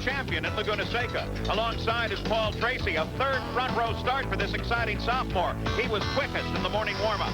champion at Laguna Seca. Alongside is Paul Tracy, a third front row start for this exciting sophomore. He was quickest in the morning warm-up.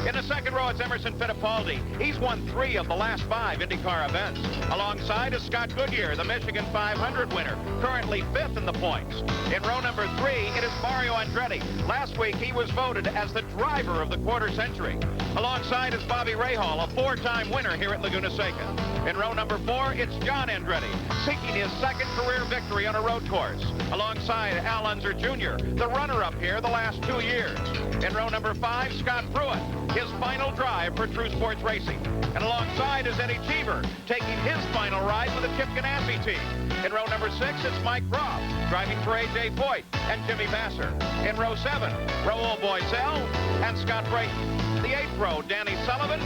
In the second row, it's Emerson Fittipaldi. He's won 3 of the last 5 IndyCar events. Alongside is Scott Goodyear, the Michigan 500 winner, currently 5th in the points. In row number 3, it is Mario Andretti. Last week, he was voted as the driver of the quarter century. Alongside is Bobby Rahal, a 4-time winner here at Laguna Seca. In row number 4, it's John Andretti, seeking his 2nd career victory on a road course. Alongside Al Unser Jr., the runner-up here the last 2 years. In row number 5, Scott Pruett, his final drive for True Sports Racing. And alongside is Eddie Cheever, taking his final ride with the Chip Ganassi team. In row number 6, it's Mike Groff, driving for A.J. Foyt and Jimmy Vasser. In row 7, Raul Boisel and Scott Brayton. The 8th row, Danny Sullivan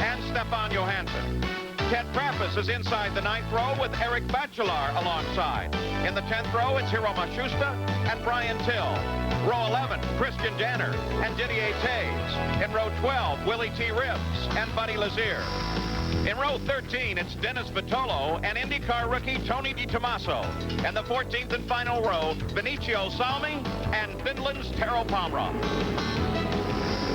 and Stefan Johansson. Ted Trappis is inside the 9th row with Eric Bachelard alongside. In the 10th row, it's Hiro Mashusta and Brian Till. Row 11, Christian Danner and Didier Tays. In row 12, Willie T. Ribbs and Buddy Lazier. In row 13, it's Dennis Vitolo and IndyCar rookie Tony DiTomaso. And the 14th and final row, Benicio Salmi and Finland's Tero Palmroth.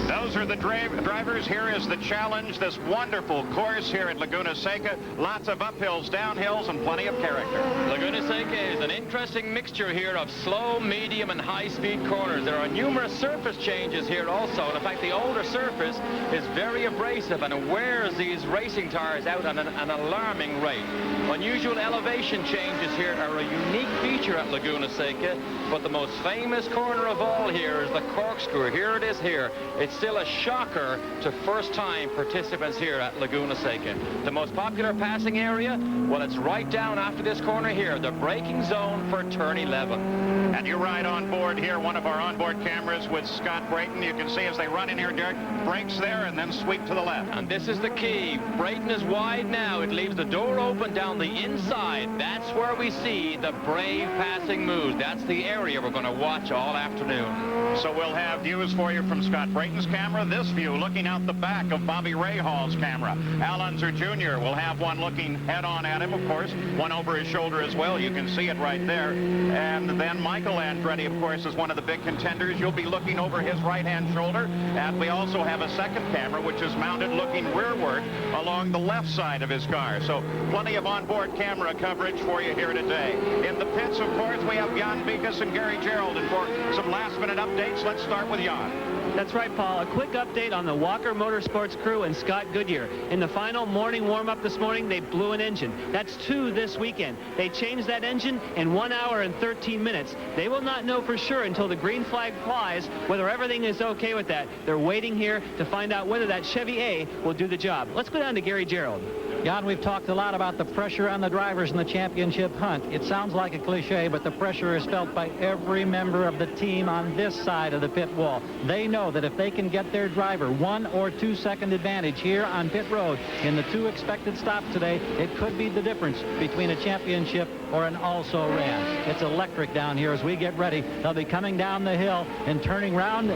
Those are the drivers. Here is the challenge, this wonderful course here at Laguna Seca. Lots of uphills, downhills, and plenty of character. Laguna Seca is an interesting mixture here of slow, medium, and high-speed corners. There are numerous surface changes here also. And in fact, the older surface is very abrasive and wears these racing tires out at an alarming rate. Unusual elevation changes here are a unique feature at Laguna Seca, but the most famous corner of all here is the corkscrew. Here it is here. It's still a shocker to first-time participants here at Laguna Seca. The most popular passing area, well, it's right down after this corner here, the braking zone for turn 11. And you ride on board here, one of our onboard cameras with Scott Brayton. You can see as they run in here, Derek, brakes there and then sweep to the left. And this is the key. Brayton is wide now. It leaves the door open down the inside. That's where we see the brave passing moves. That's the area we're going to watch all afternoon. So we'll have views for you from Scott Brayton's camera. This view looking out the back of Bobby Rahal's camera. Al Unser Jr. will have one looking head-on at him, of course, one over his shoulder as well. You can see it right there. And then Michael Andretti, of course, is one of the big contenders. You'll be looking over his right-hand shoulder. And we also have a second camera, which is mounted looking rearward along the left side of his car. So plenty of onboard camera coverage for you here today. In the pits, of course, we have Jan Bikas and Gary Gerald. And for some last-minute updates, let's start with Jan. That's right, Paul. A quick update on the Walker Motorsports crew and Scott Goodyear. In the final morning warm-up this morning, they blew an engine. That's 2 this weekend. They changed that engine in 1 hour and 13 minutes. They will not know for sure until the green flag flies whether everything is okay with that. They're waiting here to find out whether that Chevy A will do the job. Let's go down to Gary Gerald. Jan, we've talked a lot about the pressure on the drivers in the championship hunt. It sounds like a cliche, but the pressure is felt by every member of the team on this side of the pit wall. They know that if they can get their driver 1 or 2 second advantage here on pit road in the 2 expected stops today, it could be the difference between a championship or an also-ran. It's electric down here as we get ready. They'll be coming down the hill and turning round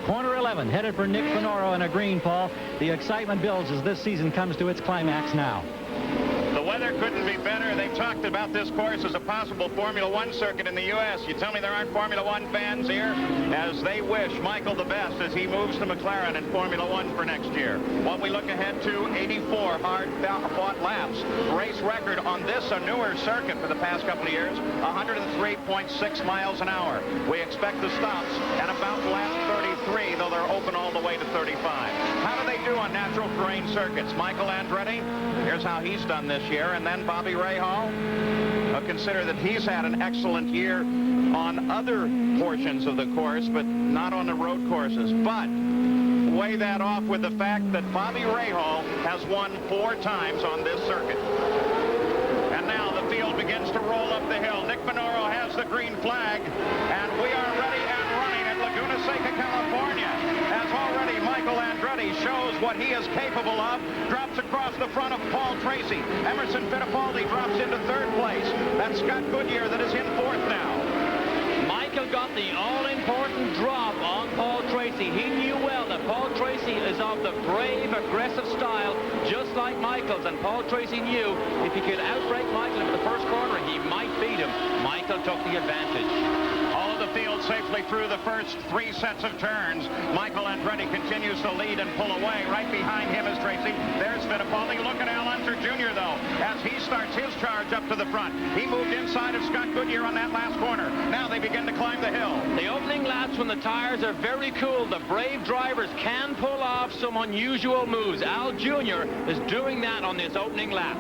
corner 11, headed for Nick Finoro in a green, Paul. The excitement builds as this season comes to its climax now. The weather couldn't be better. They talked about this course as a possible Formula One circuit in the U.S. You tell me there aren't Formula One fans here? As they wish Michael the best as he moves to McLaren in Formula One for next year. What we look ahead to, 84 hard-fought laps. Race record on this, a newer circuit for the past couple of years, 103.6 miles an hour. We expect the stops at about lap 33, though they're open all the way to 35. How do they do on natural terrain circuits? Michael Andretti, here's how he's done this year, and then Bobby Rahal. Consider that he's had an excellent year on other portions of the course, but not on the road courses. But weigh that off with the fact that Bobby Rahal has won 4 times on this circuit. And now the field begins to roll up the hill. Nick Finoro has the green flag, and we are ready and running at Laguna Seca, California, as already Michael Andretti shows what he is capable of. Drops across the front of Paul Tracy. Emerson Fittipaldi drops into 3rd place. That's Scott Goodyear that is in 4th now. Michael got the all-important drop on Paul Tracy. He knew well that Paul Tracy is of the brave, aggressive style, just like Michael's. And Paul Tracy knew if he could outbrake Michael in the first corner, he might beat him. Michael took the advantage. All of the field safely through the first 3 sets of turns. Michael Andretti continues to lead and pull away. Right behind him is Tracy. There's Fittipaldi. Look at Al Unser Jr., though, as he starts his charge up to the front. He moved inside of Scott Goodyear on that last corner. Now they begin to climb the hill. The opening laps when the tires are very cool, the brave drivers can pull off some unusual moves. Al Jr. is doing that on this opening lap.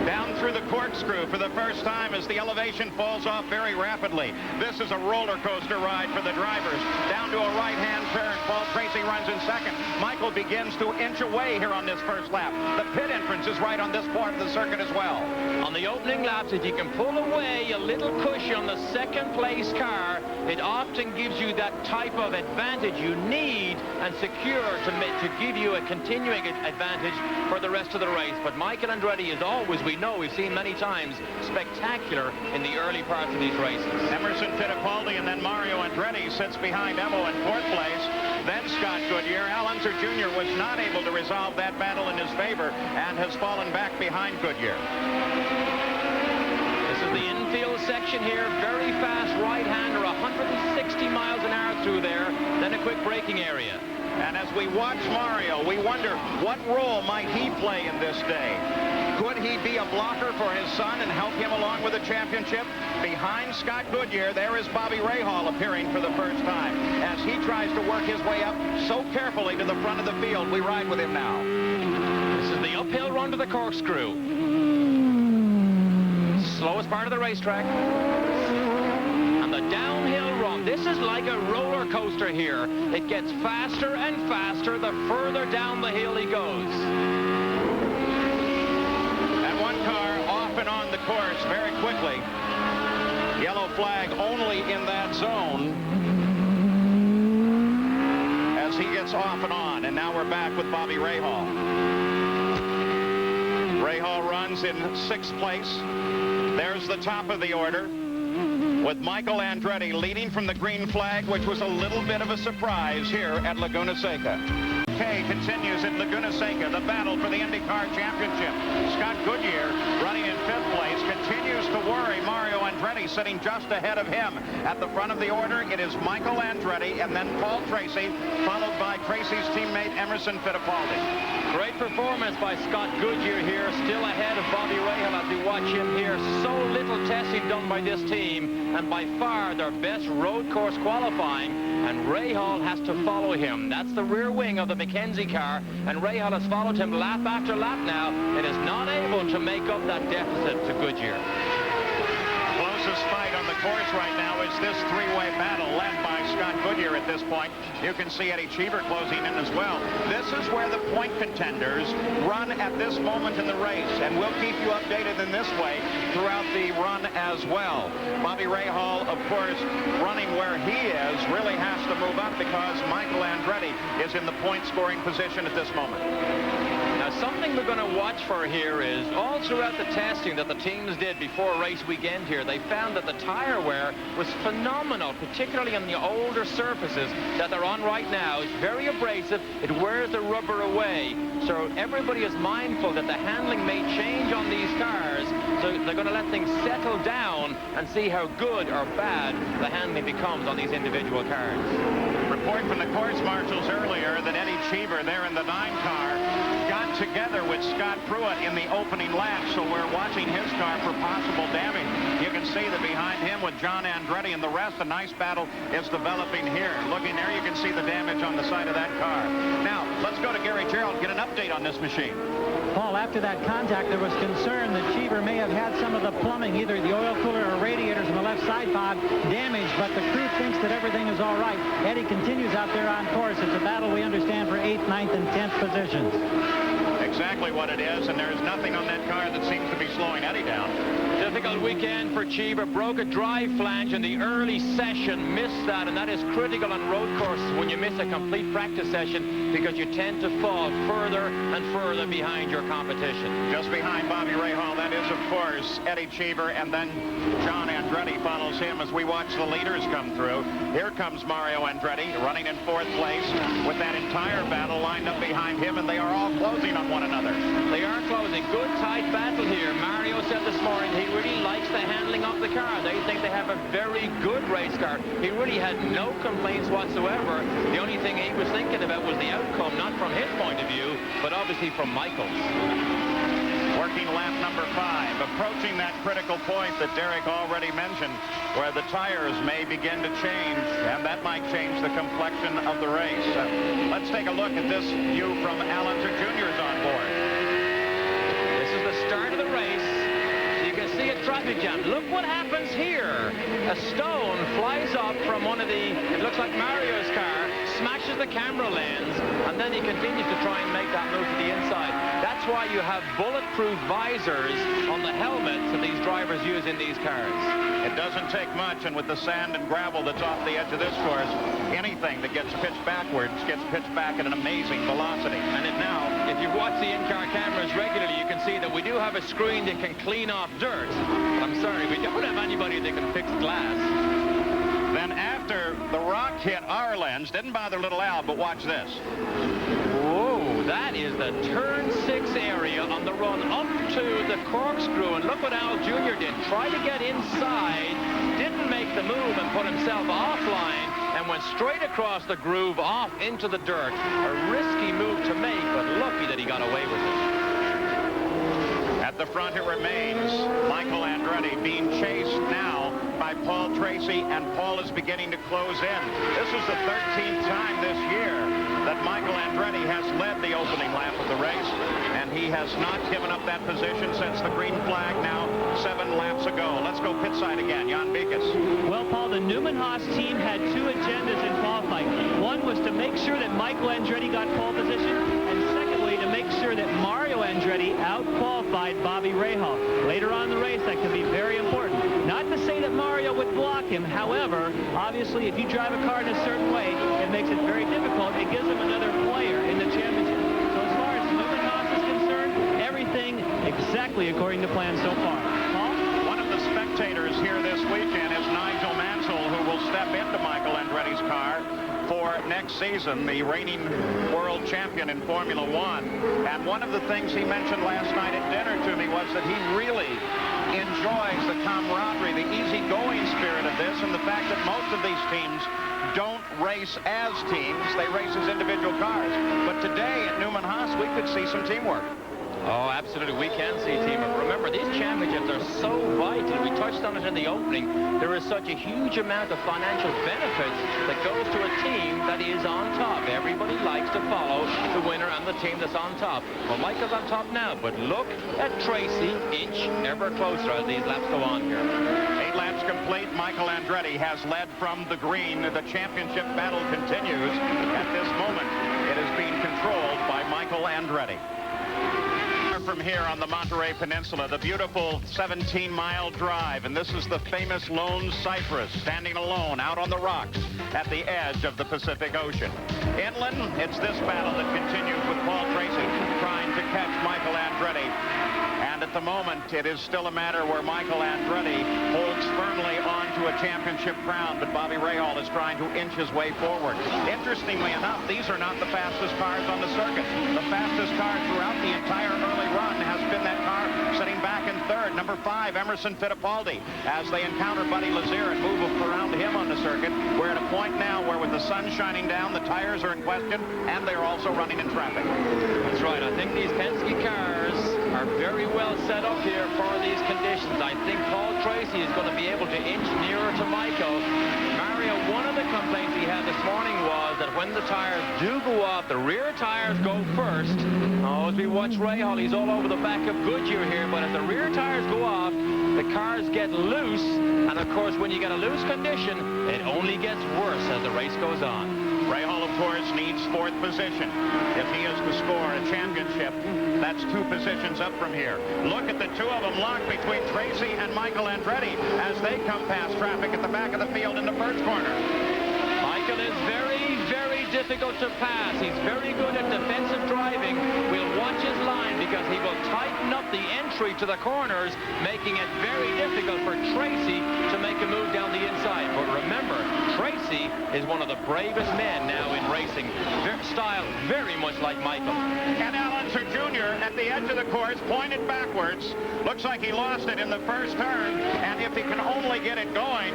Down through the corkscrew for the first time as the elevation falls off very rapidly. This is a roller coaster ride for the drivers. Down to a right-hand turn. Paul Tracy runs in second. Michael begins to inch away here on this first lap. The pit entrance is right on this part of the circuit as well. On the opening laps, if you can pull away a little cushion on the second place car, it often gives you that type of advantage you need and secure to give you a continuing advantage for the rest of the race. But Michael Andretti is always, we know, we've seen many times, spectacular in the early parts of these races. Emerson Fittipaldi and then Mario Andretti sits behind Evo in fourth place. Then Scott Goodyear. Al Unser Jr. was not able to resolve that battle in his favor and has fallen back behind Goodyear. This is the infield section here. Very fast right-hander, 160 miles an hour through there. Then a quick braking area. And as we watch Mario, we wonder what role might he play in this day. Could he be a blocker for his son and help him along with the championship? Behind Scott Goodyear, there is Bobby Rahal appearing for the first time as he tries to work his way up so carefully to the front of the field. We ride with him now. This is the uphill run to the corkscrew. Slowest part of the racetrack. And the downhill run. This is like a roller coaster here. It gets faster and faster the further down the hill he goes. And on the course very quickly. Yellow flag only in that zone as he gets off and on. And now we're back with Bobby Rahal. Rahal runs in 6th place. There's the top of the order with Michael Andretti leading from the green flag, which was a little bit of a surprise here at Laguna Seca. Continues at Laguna Seca, the battle for the IndyCar Championship. Scott Goodyear running in 5th place continues to worry Mario Andretti sitting just ahead of him. At the front of the order, it is Michael Andretti and then Paul Tracy, followed by Tracy's teammate Emerson Fittipaldi. Great performance by Scott Goodyear here, still ahead of Bobby Rahal as we watch him here. So little testing done by this team, and by far their best road course qualifying, and Rahal has to follow him. That's the rear wing of the McKenzie car, and Rahal has followed him lap after lap now. It is not able to make up that deficit to Goodyear. Closest fight on the course right now is this three-way battle led by Scott Goodyear at this point. You can see Eddie Cheever closing in as well. This is where the point contenders run at this moment in the race, and we'll keep you updated in this way throughout the run as well. Bobby Rahal, of course, running where he is, really has to move up because Michael Andretti is in the point-scoring position at this moment. Now, something we're going to watch for here is all throughout the testing that the teams did before race weekend here, they found that the tire wear was phenomenal, particularly on the older surfaces that they're on right now. It's very abrasive. It wears the rubber away. So everybody is mindful that the handling may change on these cars. So they're going to let things settle down and see how good or bad the handling becomes on these individual cars. Report from the course marshals earlier that Eddie Cheever there in the 9 car got together with Scott Pruitt in the opening lap, so we're watching his car for possible damage. You can see that behind him with John Andretti and the rest, a nice battle is developing here. Looking there, you can see the damage on the side of that car. Now, let's go to Gary Gerald, get an update on this machine. Paul, after that contact, there was concern that Cheever may have had some of the plumbing, either the oil cooler or radiators in the left side pod, damaged, but the crew thinks that everything is all right. Eddie continues out there on course. It's a battle, we understand, for 8th, 9th, and 10th positions. Exactly what it is, and there's nothing on that car that seems to be slowing Eddie down. Difficult weekend for Cheever. Broke a drive flange in the early session, missed that, and that is critical on road courses when you miss a complete practice session because you tend to fall further and further behind your competition. Just behind Bobby Rahal, that is, of course, Eddie Cheever, and then John Andretti follows him as we watch the leaders come through. Here comes Mario Andretti running in 4th place with that entire battle lined up behind him, and they are all closing on one another. They are closing. Good tight battle here. Mario said this morning he really likes the handling of the car. They think they have a very good race car. He really had no complaints whatsoever. The only thing he was thinking about was the outcome, not from his point of view, but obviously from Michael's. Working lap number 5, approaching that critical point that Derek already mentioned, where the tires may begin to change, and that might change the complexion of the race. Let's take a look at this view from Alonso Jr.'s on board. This is the start of the race. So you can see a traffic jam. Look what happens here. A stone flies up from one of the, it looks like Mario's car, smashes the camera lens, and then he continues to try and make that move to the inside. That's why you have bulletproof visors on the helmets that these drivers use in these cars. It doesn't take much, and with the sand and gravel that's off the edge of this course, anything that gets pitched backwards gets pitched back at an amazing velocity. And now, if you watch the in-car cameras regularly, you can see that we do have a screen that can clean off dirt. But I'm sorry, we don't have anybody that can fix glass. Then after the rock hit our lens, didn't bother little Al, but watch this. Whoa, that is the turn 6 area on the run up to the corkscrew. And look what Al Jr. did. Tried to get inside, didn't make the move and put himself offline, and went straight across the groove off into the dirt. A risky move to make, but lucky that he got away with it. At the front it remains Michael Andretti being chased now by Paul Tracy, and Paul is beginning to close in. This is the 13th time this year that Michael Andretti has led the opening lap of the race, and he has not given up that position since the green flag now 7 laps ago. Let's go pit side again. Jan Beekes. Well, Paul, the Newman-Haas team had 2 agendas in qualifying. One was to make sure that Michael Andretti got pole position, and secondly, to make sure that Mario Andretti out-qualified Bobby Rahal. Later on in the race, that could be very important. Not to say that Mario would block him. However, obviously, if you drive a car in a certain way, it makes it very difficult. It gives him another player in the championship. So as far as Newman-Haas is concerned, everything exactly according to plan so far. Paul? One of the spectators here this weekend is Nigel Mansell, who will step into Michael Andretti's car for next season, the reigning world champion in Formula One. And one of the things he mentioned last night at dinner to me was that he really enjoys the camaraderie, the easygoing spirit of this, and the fact that most of these teams don't race as teams, they race as individual cars. But today at Newman-Haas, we could see some teamwork. Oh, absolutely. We can see teamwork. Remember, these championships are so vital. We touched on it in the opening. There is such a huge amount of financial benefits that goes to a team that is on top. Everybody likes to follow the winner and the team that's on top. Well, Michael's on top now, but look at Tracy, inch ever closer as these laps go on here. 8 laps complete. Michael Andretti has led from the green. The championship battle continues. At this moment, it is being controlled by Michael Andretti. From here on the Monterey Peninsula, the beautiful 17-mile drive, and this is the famous Lone Cypress standing alone out on the rocks at the edge of the Pacific Ocean. Inland, it's this battle that continues with Paul Tracy trying to catch Michael Andretti. And at the moment, it is still a matter where Michael Andretti holds firmly on to a championship crown, but Bobby Rahal is trying to inch his way forward. Interestingly enough, these are not the fastest cars on the circuit. The fastest car throughout the entire early run has been that car sitting back in third, number 5, Emerson Fittipaldi, as they encounter Buddy Lazier and move around him on the circuit. We're at a point now where with the sun shining down, the tires are in question, and they're also running in traffic. That's right. I think these Penske cars are very well set up here for these conditions. I think Paul Tracy is going to be able to inch nearer to Michael. Mario, one of the complaints he had this morning was that when the tires do go off, the rear tires go first. Oh, as we watch Rahal, he's all over the back of Goodyear here, but if the rear tires go off, the cars get loose, and of course, when you get a loose condition, it only gets worse as the race goes on. Rahal, of course, needs 4th position. If he is to score a championship, that's 2 positions up from here. Look at the 2 of them locked between Tracy and Michael Andretti as they come past traffic at the back of the field in the first corner. Michael is very, very difficult to pass. He's very good at defensive driving. We'll watch his line because he will tighten up the entry to the corners, making it very difficult for Tracy to make a move down the inside. But remember, Tracy TRACY is one of the bravest men now in racing. Style very much like Michael. And Allenser Jr. at the edge of the course, pointed backwards. Looks like he lost it in the first turn. And if he can only get it going,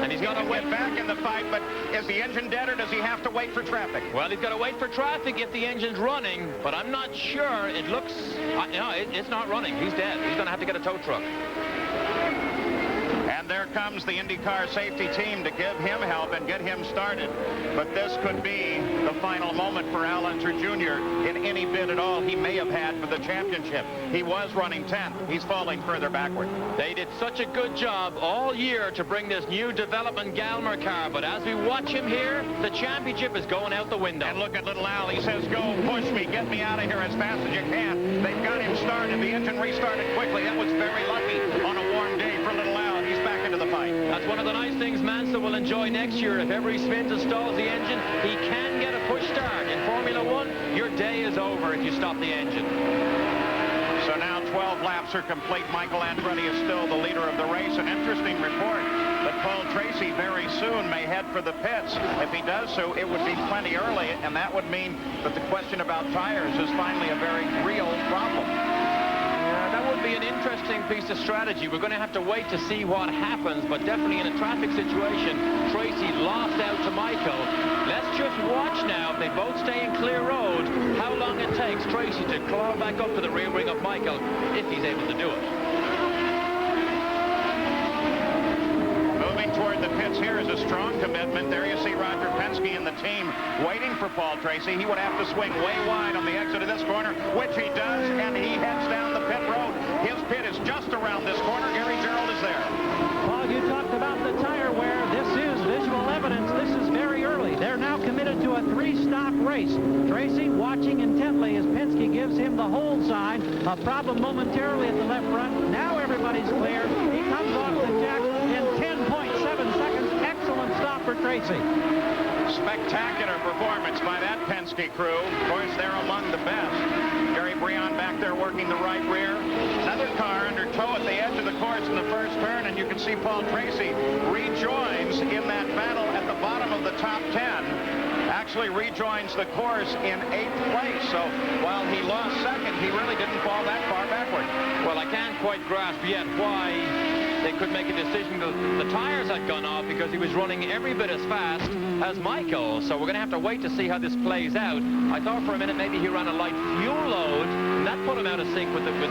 and he's got to get back in the fight. But is the engine dead, or does he have to wait for traffic? Well, he's got to wait for traffic if the engine's running, but I'm not sure. It looks, no, it's not running. He's dead. He's going to have to get a tow truck. And there comes the IndyCar safety team to give him help and get him started. But this could be the final moment for Allenser Jr. in any bid at all he may have had for the championship. He was running 10th. He's falling further backward. They did such a good job all year to bring this new development Galmer car, but as we watch him here, the championship is going out the window. And look at little Al. He says, go, push me, get me out of here as fast as you can. They've got him started. The engine restarted quickly. That was very lucky on a warm day for little Al. He's back into the fight. That's one of the nice things Mansell will enjoy next year. If ever he spins and stalls the engine, he can get a push start. In Formula One, your day is over if you stop the engine. So now 12 laps are complete. Michael Andretti is still the leader of the race. An interesting report that Paul Tracy very soon may head for the pits. If he does so, it would be plenty early, and that would mean that the question about tires is finally a very real problem. That would be an interesting piece of strategy. We're going to have to wait to see what happens, but definitely in a traffic situation, Tracy lost out to Michael. Let's just watch now, if they both stay in clear road, how long it takes Tracy to claw back up to the rear wing of Michael, if he's able to do it. Moving toward the pits here is a strong commitment. There you see Roger Penske and the team waiting for Paul Tracy. He would have to swing way wide on the exit of this corner, which he does, and he heads down the pit road. His pit is just around this corner. Gary Gerald is there. Paul, you talked about the tire wear. This is visual evidence. This is very early. They're now committed to a 3-stop race. Tracy watching intently as Penske gives him the hold sign. A problem momentarily at the left front. Now everybody's clear. He comes off the jack in 10.7 seconds. Excellent stop for Tracy. Spectacular performance by that Penske crew. Of course, they're among the best. Gary Breon back there working the right rear. Another car under tow at the edge of the course in the first turn, and you can see Paul Tracy rejoins in that battle at the bottom of the top 10. Actually rejoins the course in 8th place. So while he lost second, he really didn't fall that far backward. Well, I can't quite grasp yet why they could make a decision that the tires had gone off, because he was running every bit as fast as Michael. So we're going to have to wait to see how this plays out. I thought for a minute maybe he ran a light fuel load, and that put him out of sync with the pit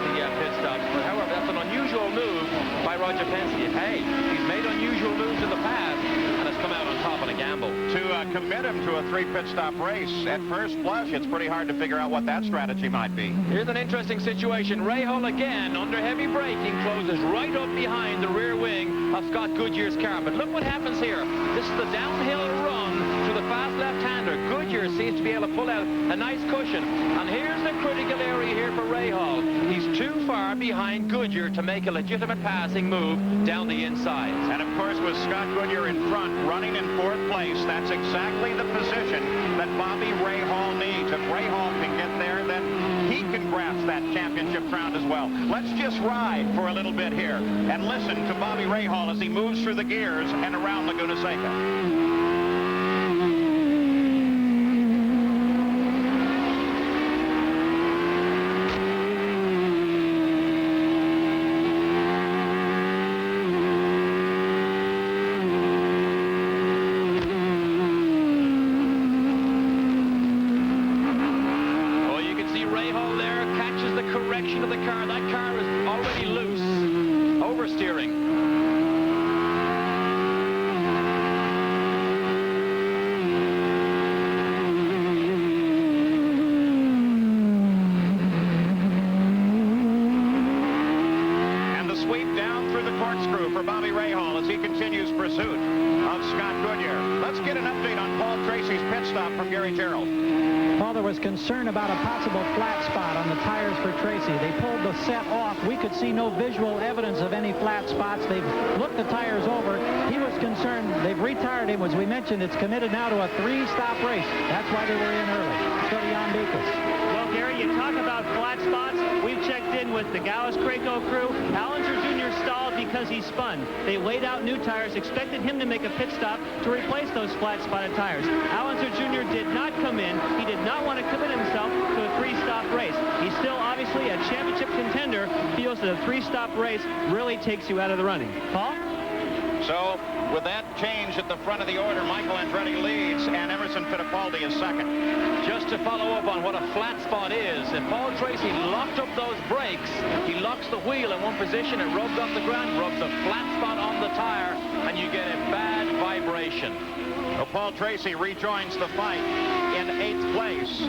stops. But however, that's an unusual move by Roger Penske. Hey, he's made unusual moves in the past and has come out on top on a gamble. To commit him to a 3 pit stop race, at first blush, it's pretty hard to figure out what that strategy might be. Here's an interesting situation. RAHAL again, under heavy braking, closes right up behind the rear wing of Scott Goodyear's car. But look what happens here. This is the downhill run to the fast left-hander. Goodyear seems to be able to pull out a nice cushion. And here's the critical area here for RAHAL. He's too far behind Goodyear to make a legitimate passing move down the inside. And of course, with Scott Goodyear in front, running in 4th place, that's exactly the position that Bobby Rahal needs. If Rahal can get there, then he can grasp that championship crown as well. Let's just ride for a little bit here and listen to Bobby Rahal as he moves through the gears and around Laguna Seca. Concern about a possible flat spot on the tires for Tracy. They pulled the set off. We could see no visual evidence of any flat spots. They've looked the tires over. He was concerned. They've retired him. As we mentioned, it's committed now to a 3-stop race. That's why they were in early. So to Jan Beekes. Well, Gary, you talk about flat spots. We've checked in with the Gallus Craco crew. Allenser Jr. stalled because he spun. They laid out new tires, expected him to make a pit stop to replace those flat spotted tires. Alonso Jr. did not come in. He did not want to commit himself to a 3-stop race. He's still obviously a championship contender, feels that a 3-stop race really takes you out of the running. Paul? So, with that change at the front of the order, Michael Andretti leads, and Emerson Fittipaldi is second. Just to follow up on what a flat spot is, if Paul Tracy locked up those brakes, he locks the wheel in one position, it rubs off the ground, rubs a flat spot on the tire, and you get a bad vibration. Well, Paul Tracy rejoins the fight in 8th place.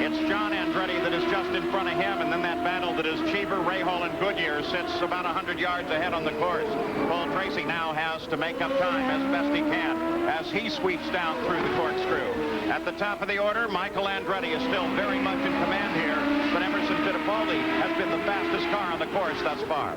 It's John Andretti that is just in front of him, and then that battle that is Cheever, Rahal, and Goodyear sits about 100 yards ahead on the course. Paul Tracy now has to make up time as best he can as he sweeps down through the corkscrew. At the top of the order, Michael Andretti is still very much in command here, but Emerson Fittipaldi has been the fastest car on the course thus far.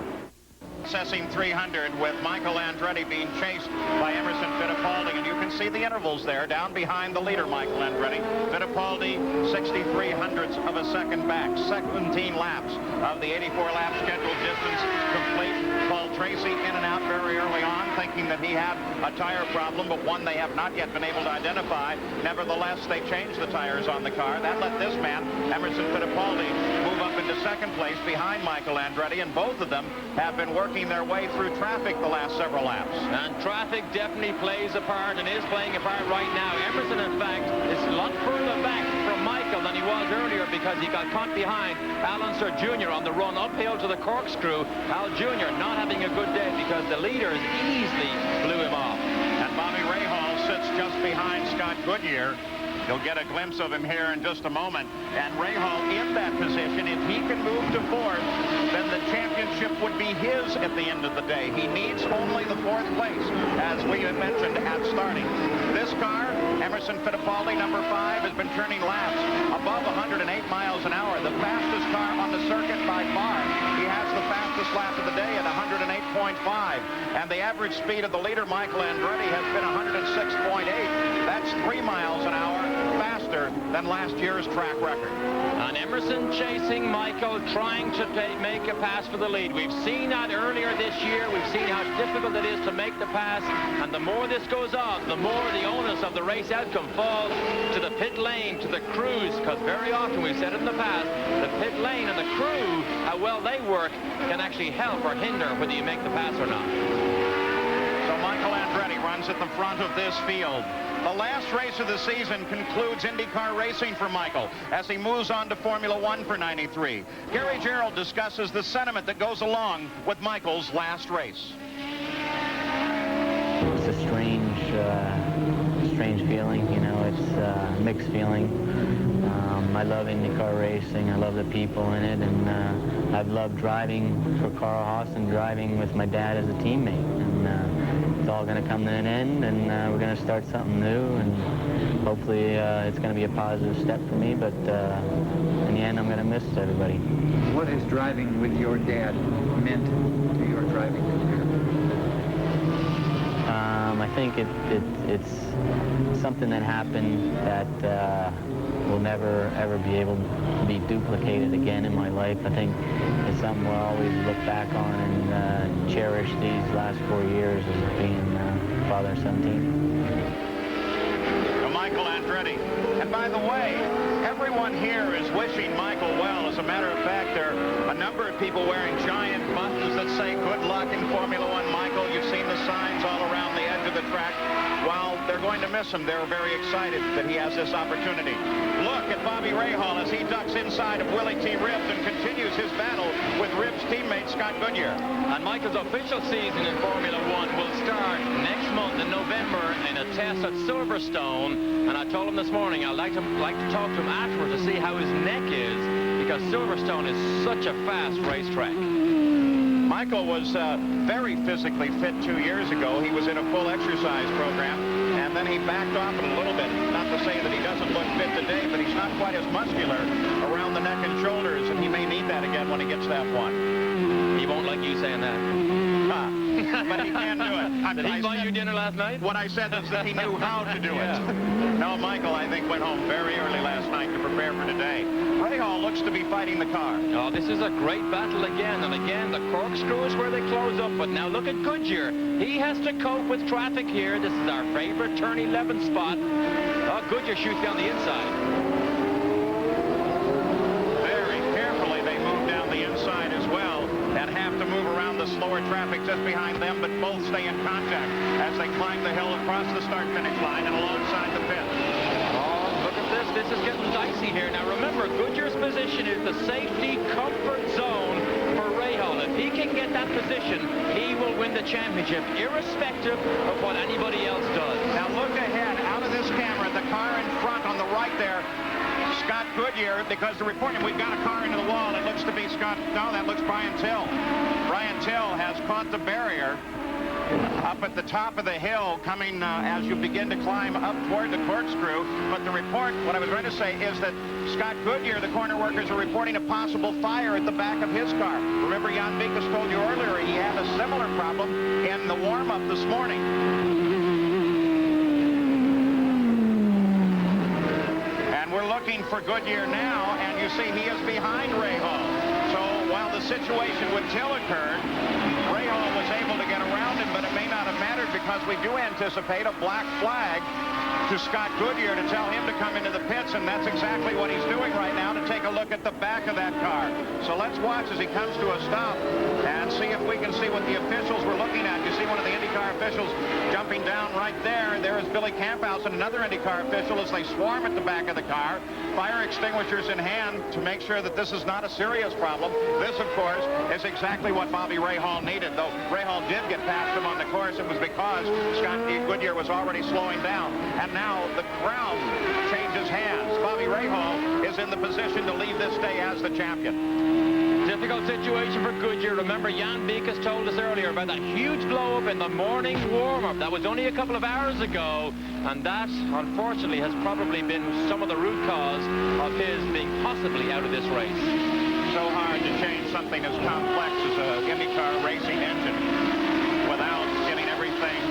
Processing 300 with Michael Andretti being chased by Emerson Fittipaldi, and you can see the intervals there down behind the leader, Michael Andretti. Fittipaldi 63 hundredths of a second back, 17 laps of the 84-lap scheduled distance complete. Paul Tracy in and out very early on, thinking that he had a tire problem, but one they have not yet been able to identify. Nevertheless, they changed the tires on the car. That let this man, Emerson Fittipaldi, move up into second place behind Michael Andretti, and both of them have been working their way through traffic the last several laps. And traffic definitely plays a part and is playing a part right now. Emerson, in fact, is a lot further back from Michael than he was earlier because he got caught behind Alonso Jr. on the run uphill to the corkscrew. Al Jr. not having a good day because the leaders easily blew him off. And Bobby Rahal sits just behind Scott Goodyear. You'll get a glimpse of him here in just a moment. And Rahal in that position, if he can move to 4th, then the championship would be his at the end of the day. He needs only the 4th place, as we had mentioned at starting. This car, Emerson Fittipaldi, number 5, has been turning laps above 108 miles an hour. The fastest car on the circuit by far. He has the fastest lap of the day at 108.5. And the average speed of the leader, Michael Andretti, has been 106.8. That's 3 miles an hour faster than last year's track record. And Emerson chasing Michael, trying to make a pass for the lead. We've seen that earlier this year. We've seen how difficult it is to make the pass. And the more this goes on, the more the onus of the race outcome falls to the pit lane, to the crews, because very often, we've said it in the past, the pit lane and the crew, how well they work, can actually help or hinder whether you make the pass or not. So Michael Andretti runs at the front of this field. The last race of the season concludes IndyCar racing for Michael as he moves on to Formula One for 93. Gary Gerald discusses the sentiment that goes along with Michael's last race. It's a strange feeling, you know, it's a mixed feeling. I love IndyCar racing, I love the people in it, and I've loved driving for Carl Haas and driving with my dad as a teammate. And it's all going to come to an end, and we're going to start something new, and hopefully it's going to be a positive step for me, but in the end I'm going to miss everybody. What has driving with your dad meant to your driving career? I think it's something that happened that will never ever be able to be duplicated again in my life. I think it's something we'll always look back on and cherish these last 4 years as being father and son team. To Michael Andretti. And by the way, everyone here is wishing Michael well. As a matter of fact, there are a number of people wearing giant buttons that say good luck in Formula One, Michael. You've seen the signs all around the edge of the track. While they're going to miss him, they're very excited that he has this opportunity. Look at Bobby Rahal as he ducks inside of Willie T. Ribbs and continues his battle with Ribbs' teammate Scott Goodyear. And Michael's official season in Formula One will start next month in November in a test at Silverstone. And I told him this morning I'd like to talk to him afterwards to see how his neck is, because Silverstone is such a fast racetrack. Michael was very physically fit 2 years ago. He was in a full exercise program, and then he backed off it a little bit. Not to say that he doesn't look fit today, but he's not quite as muscular around the neck and shoulders, and he may need that again when he gets to F1. He won't like you saying that. but he can do it. Did he buy you dinner last night? What I said is that he knew how to do it. No, Michael, I think, went home very early last night to prepare for today. Rahal looks to be fighting the car. Oh, this is a great battle again, and again, the corkscrew is where they close up, but now look at Goodyear. He has to cope with traffic here. This is our favorite turn 11 spot. Oh, Goodyear shoots down the inside. Very carefully, they move down the inside as well and have to move around the slower traffic just behind them, but both stay in contact as they climb the hill across the start-finish line and alongside the pit. This is getting dicey here. Now remember, Goodyear's position is the safety comfort zone for Rahal. If he can get that position, he will win the championship, irrespective of what anybody else does. Now look ahead, out of this camera, the car in front on the right there, Scott Goodyear, because they're reporting we've got a car into the wall. It looks to be Scott, no, that looks Brian Till. Brian Till has caught the barrier up at the top of the hill coming as you begin to climb up toward the corkscrew. But the report, what I was going to say, is that Scott Goodyear, the corner workers, are reporting a possible fire at the back of his car. Remember, Jan Vikas told you earlier he had a similar problem in the warm-up this morning. And we're looking for Goodyear now, and you see he is behind Rahal. So while the situation with Till occurred, Rahal was able to get around him, but it may not have mattered because we do anticipate a black flag to Scott Goodyear to tell him to come into the pits, and that's exactly what he's doing right now, to take a look at the back of that car. So let's watch as he comes to a stop and see if we can see what the officials were looking at. You see one of the IndyCar officials jumping down right there. There is Billy Camphouse and another IndyCar official as they swarm at the back of the car, fire extinguishers in hand to make sure that this is not a serious problem. This, of course, is exactly what Bobby Rahal needed, though Rahal did get past him on the course. It was because Scott Goodyear was already slowing down. And now the crown changes hands. Bobby Rahal is in the position to leave this day as the champion. Difficult situation for Goodyear. Remember, Jan Vikas told us earlier about that huge blow-up in the morning warm-up. That was only a couple of hours ago, and that, unfortunately, has probably been some of the root cause of his being possibly out of this race. So hard to change something as complex as an IndyCar racing engine without getting everything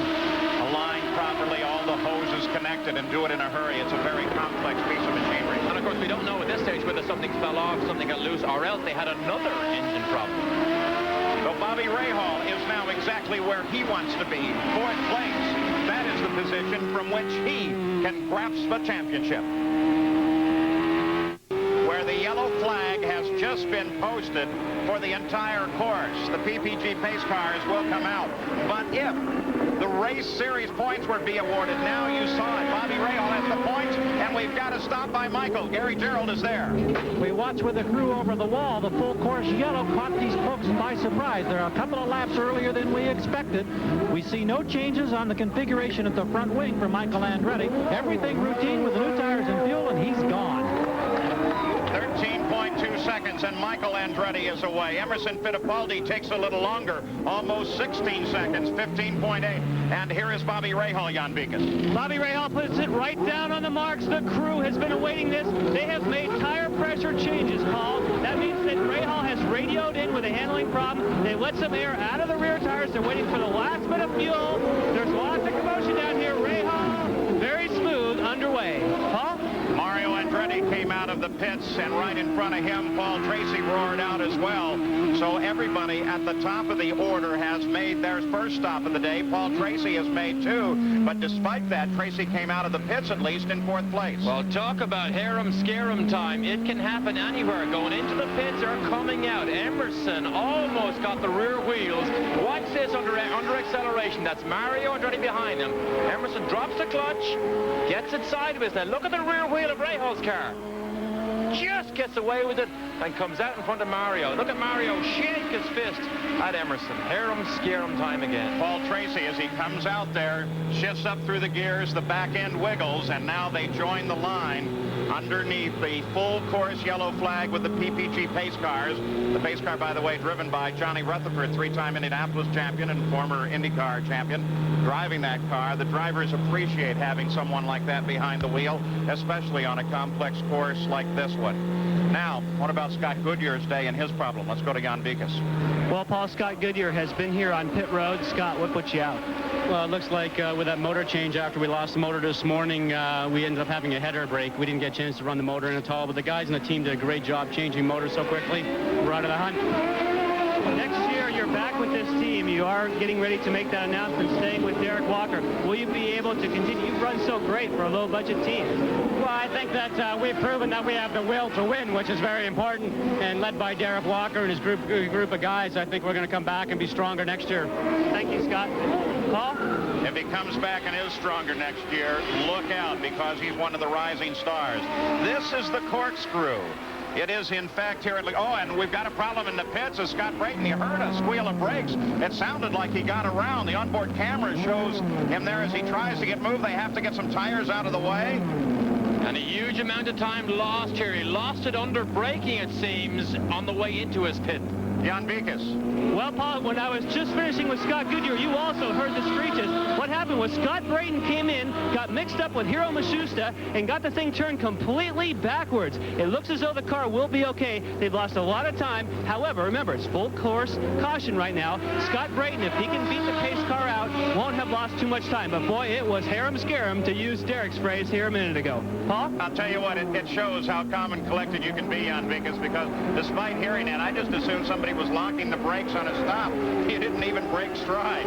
aligned properly, all the hoses connected, and do it in a hurry. It's a very complex piece of machinery. And of course, we don't know at this stage whether something fell off, something got loose, or else they had another engine problem. So Bobby Rahal is now exactly where he wants to be, fourth place. That is the position from which he can grasp the championship. Where the yellow flag has just been posted for the entire course. The PPG pace cars will come out. But if the race series points were to be awarded, now you saw it. Bobby Rahal has the points, and we've got to stop by Michael. Gary Gerald is there. We watch with the crew over the wall. The full course yellow caught these folks by surprise. They're a couple of laps earlier than we expected. We see no changes on the configuration at the front wing for Michael Andretti. Everything routine with the new tires and fuel, and he's gone. 13.2 seconds, and Michael Andretti is away. Emerson Fittipaldi takes a little longer, almost 16 seconds, 15.8. And here is Bobby Rahal, Jan Vikas. Bobby Rahal puts it right down on the marks. The crew has been awaiting this. They have made tire pressure changes, Paul. That means that Rahal has radioed in with a handling problem. They let some air out of the rear tires. They're waiting for the last bit of fuel. There's lots of commotion down here. Rahal, very smooth, underway. Paul? Mario Andretti came out of the pits, and right in front of him, Paul Tracy roared out as well. So everybody at the top of the order has made their first stop of the day. Paul Tracy has made two, but despite that, Tracy came out of the pits at least in fourth place. Well, talk about harem-scarem time. It can happen anywhere, going into the pits or coming out. Emerson almost got the rear wheels. Watch this under acceleration. That's Mario Andretti behind him. Emerson drops the clutch, gets it sideways. Now look at the rear wheel of Rahal's car. Just gets away with it and comes out in front of Mario. Look at Mario shake his fist at Emerson. Harem-scarem time again. Paul Tracy, as he comes out there, shifts up through the gears, the back end wiggles, and now they join the line underneath the full course yellow flag with the PPG pace cars. The pace car, by the way, driven by Johnny Rutherford, three-time Indianapolis champion and former IndyCar champion, driving that car. The drivers appreciate having someone like that behind the wheel, especially on a complex course like this one. Now, what about Scott Goodyear's day and his problem? Let's go to Jan Beekes. Well, Paul, Scott Goodyear has been here on pit road. Scott, what put you out? Well, it looks like with that motor change after we lost the motor this morning, we ended up having a header brake. We didn't get a chance to run the motor in at all, but the guys in the team did a great job changing motors so quickly. We're out of the hunt. Next year, you're back with this team. You are getting ready to make that announcement, staying with Derek Walker. Will you be able to continue? You've run so great for a low-budget team. Well, I think that we've proven that we have the will to win, which is very important. And led by Derek Walker and his group of guys, I think we're going to come back and be stronger next year. Thank you, Scott. Paul? If he comes back and is stronger next year, look out, because he's one of the rising stars. This is the corkscrew. It is, in fact, here at... Oh, and we've got a problem in the pits. As Scott Brayton, he heard a squeal of brakes. It sounded like he got around. The onboard camera shows him there as he tries to get moved. They have to get some tires out of the way. And a huge amount of time lost here. He lost it under braking, it seems, on the way into his pit. Jan Beekes. Well, Paul, when I was just finishing with Scott Goodyear, you also heard the screeches. What happened was Scott Brayton came in, got mixed up with Hiro Matsushita, and got the thing turned completely backwards. It looks as though the car will be okay. They've lost a lot of time. However, remember, it's full course caution right now. Scott Brayton, if he can beat the pace car out, won't have lost too much time. But boy, it was harum-scarum, to use Derek's phrase here a minute ago. Paul? I'll tell you what, it shows how calm and collected you can be, Jan Beekes, because despite hearing it, I just assumed somebody was locking the brakes on a stop. He didn't even break stride.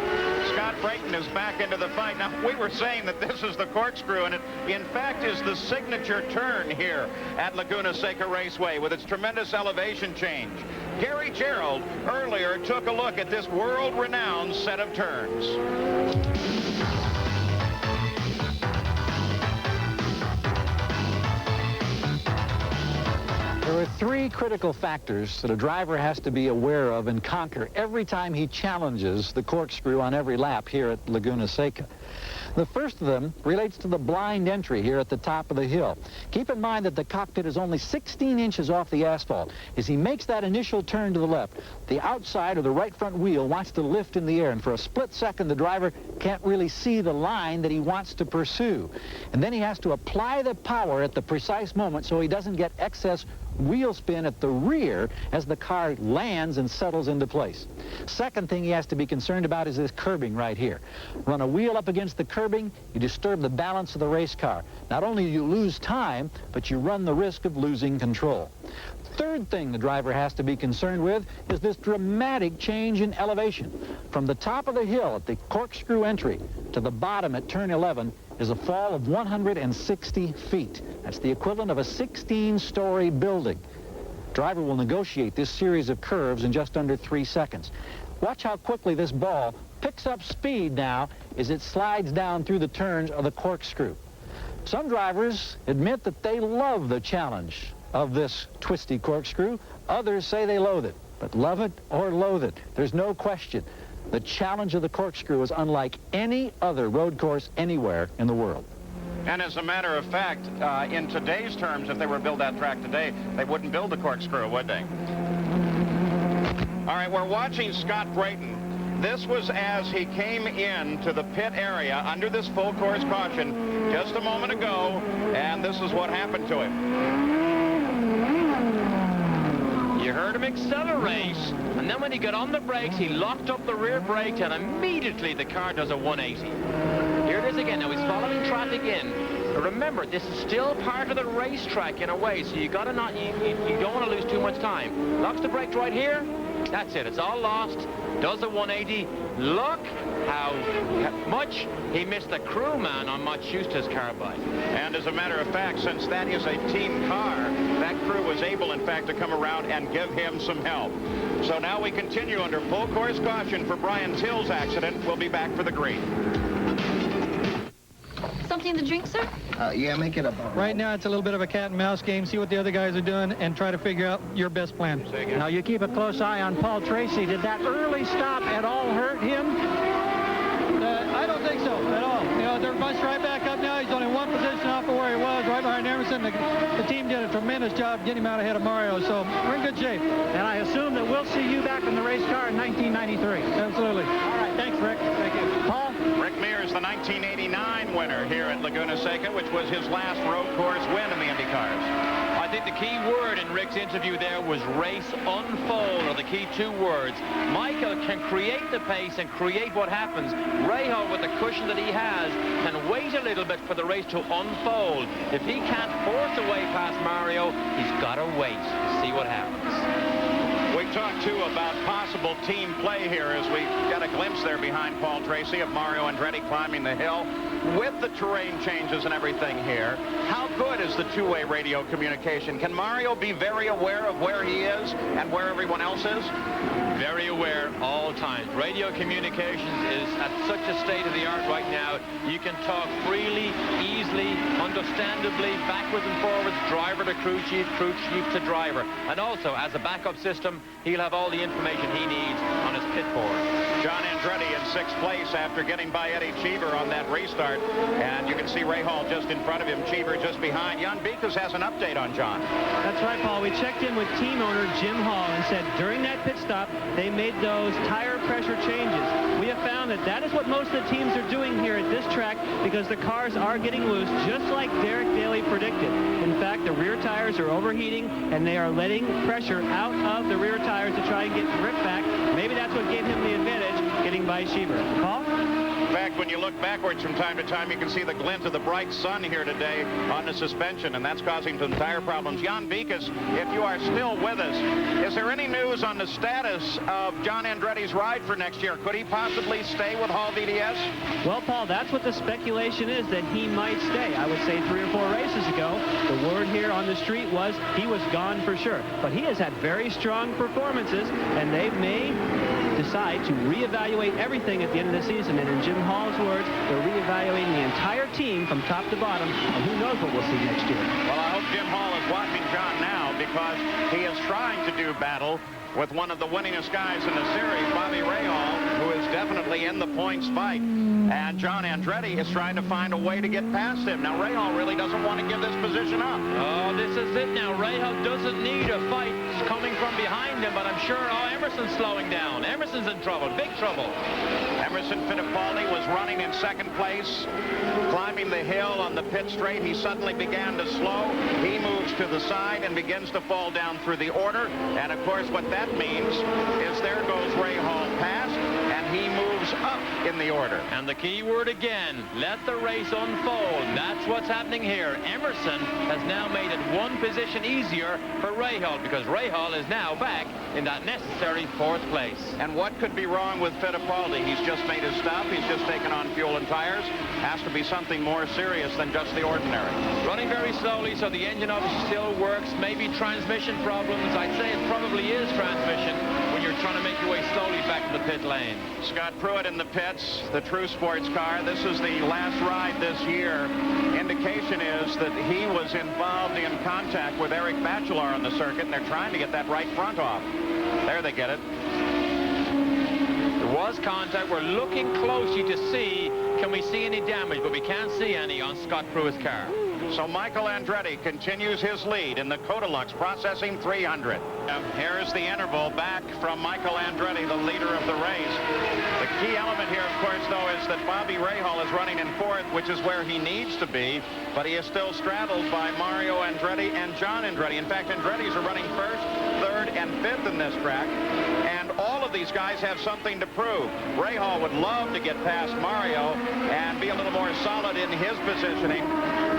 Scott Brayton is back into the fight. Now, we were saying that this is the corkscrew, and it, in fact, is the signature turn here at Laguna Seca Raceway with its tremendous elevation change. Gary Gerald earlier took a look at this world-renowned set of turns. There are three critical factors that a driver has to be aware of and conquer every time he challenges the corkscrew on every lap here at Laguna Seca. The first of them relates to the blind entry here at the top of the hill. Keep in mind that the cockpit is only 16 inches off the asphalt. As he makes that initial turn to the left, the outside or the right front wheel wants to lift in the air, and for a split second the driver can't really see the line that he wants to pursue. And then he has to apply the power at the precise moment so he doesn't get excess wheel spin at the rear as the car lands and settles into place. Second thing he has to be concerned about is this curbing right here. Run a wheel up against the curbing, you disturb the balance of the race car. Not only do you lose time, but you run the risk of losing control. Third thing the driver has to be concerned with is this dramatic change in elevation. From the top of the hill at the corkscrew entry to the bottom at turn 11 is a fall of 160 feet. That's the equivalent of a 16-story building. Driver will negotiate this series of curves in just under 3 seconds. Watch how quickly this ball picks up speed now as it slides down through the turns of the corkscrew. Some drivers admit that they love the challenge of this twisty corkscrew. Others say they loathe it. But love it or loathe it, there's no question. The challenge of the corkscrew is unlike any other road course anywhere in the world. And as a matter of fact, in today's terms, if they were to build that track today, they wouldn't build the corkscrew, would they? All right, we're watching Scott Brayton. This was as he came into the pit area under this full course caution just a moment ago, and this is what happened to him. You heard him accelerate, and then when he got on the brakes, he locked up the rear brake, and immediately the car does a 180. Here it is again. Now he's following traffic in. But remember, this is still part of the racetrack in a way, so you gotta not, you don't want to lose too much time. Locks the brake right here. That's it. It's all lost. Does the 180. Look how much he missed the crewman on Matsushita's carbide. And as a matter of fact, since that is a team car, that crew was able, in fact, to come around and give him some help. So now we continue under full course caution for Brian Till's accident. We'll be back for the green. Something to drink, sir? Yeah, make it a bubble. Right now, it's a little bit of a cat and mouse game. See what the other guys are doing and try to figure out your best plan. Now, you keep a close eye on Paul Tracy. Did that early stop at all hurt him? I don't think so at all. You know, they're bunched right back up now. He's only one position off of where he was, right behind Emerson. The team did a tremendous job getting him out ahead of Mario, so we're in good shape. And I assume that we'll see you back in the race car in 1993. Absolutely. All right, thanks, Rick. Thank you. Paul? Rick Mears, the 1989 winner here at Laguna Seca, which was his last road course win in the IndyCars. A think the key word in Rick's interview there was race unfold, or the key 2 words. Michael can create the pace and create what happens. Rahal, with the cushion that he has, can wait a little bit for the race to unfold. If he can't force a way past Mario, he's got to wait to see what happens. We talked, too, about possible team play here as we got a glimpse there behind Paul Tracy of Mario Andretti climbing the hill. With the terrain changes and everything here, how good is the two-way radio communication? Can Mario be very aware of where he is and where everyone else is? Very aware all times. Radio communications is at such a state of the art right now. You can talk freely, easily, understandably, backwards and forwards, driver to crew chief to driver. And also, as a backup system, he'll have all the information he needs on his pit board. John Andretti in 6th place after getting by Eddie Cheever on that restart. And you can see Rahal just in front of him, Cheever just behind. Jan Beekes has an update on John. That's right, Paul. We checked in with team owner Jim Hall and said during that pit stop, they made those tire pressure changes. We have found that is what most of the teams are doing here at this track because the cars are getting loose, just like Derek Daly predicted. In fact, the rear tires are overheating, and they are letting pressure out of the rear tires to try and get grip back. Maybe that's what gave him the advantage, getting by Cheever. Paul? In fact, when you look backwards from time to time, you can see the glint of the bright sun here today on the suspension, and that's causing some tire problems. Jan Beekes, if you are still with us, is there any news on the status of John Andretti's ride for next year? Could he possibly stay with Hall VDS? Well, Paul, that's what the speculation is, that he might stay. I would say 3 or 4 races ago, the word here on the street was he was gone for sure. But he has had very strong performances, and they may decide to reevaluate everything at the end of the season. And in Jim Hall's words, they're reevaluating the entire team from top to bottom, and who knows what we'll see next year. Well, I hope Jim Hall is watching John now, because he is trying to do battle with one of the winningest guys in the series, Bobby Rahal, who is definitely in the points fight. And John Andretti is trying to find a way to get past him. Now, Rahal really doesn't want to give this position up. Oh, this is it now. Rahal doesn't need a fight coming from behind him, but I'm sure, Emerson's slowing down. Emerson's in trouble, big trouble. Emerson Fittipaldi was running in 2nd place, climbing the hill on the pit straight. He suddenly began to slow. He moves to the side and begins to fall down through the order. And, of course, what that means is there goes Rahal past, and he moves up in the order. And the key word again, let the race unfold. That's what's happening here. Emerson has now made it 1 position easier for Rahal, because Rahal is now back in that necessary 4th place. And what could be wrong with Fittipaldi? He's just made his stop. He's just taken on fuel and tires. Has to be something more serious than just the ordinary. Running very slowly, so the engine obviously still works. Maybe transmission problems. I'd say it probably is transmission when you're trying to make your way slowly back to the pit lane. Scott Pruitt in the pits, the True Sports car. This is the last ride this year. Indication is that he was involved in contact with Eric Bachelor on the circuit, and they're trying to get that right front off. There they get it. There was contact. We're looking closely to see, can we see any damage, but we can't see any on Scott Pruitt's car. So Michael Andretti continues his lead in the Kodalux Processing 300. Here's the interval back from Michael Andretti, the leader of the race. The key element here, of course, though, is that Bobby Rahal is running in 4th, which is where he needs to be, but he is still straddled by Mario Andretti and John Andretti. In fact, Andretti's are running 1st, 3rd, and 5th in this track, and all of these guys have something to prove. Rahal would love to get past Mario and be a little more solid in his positioning.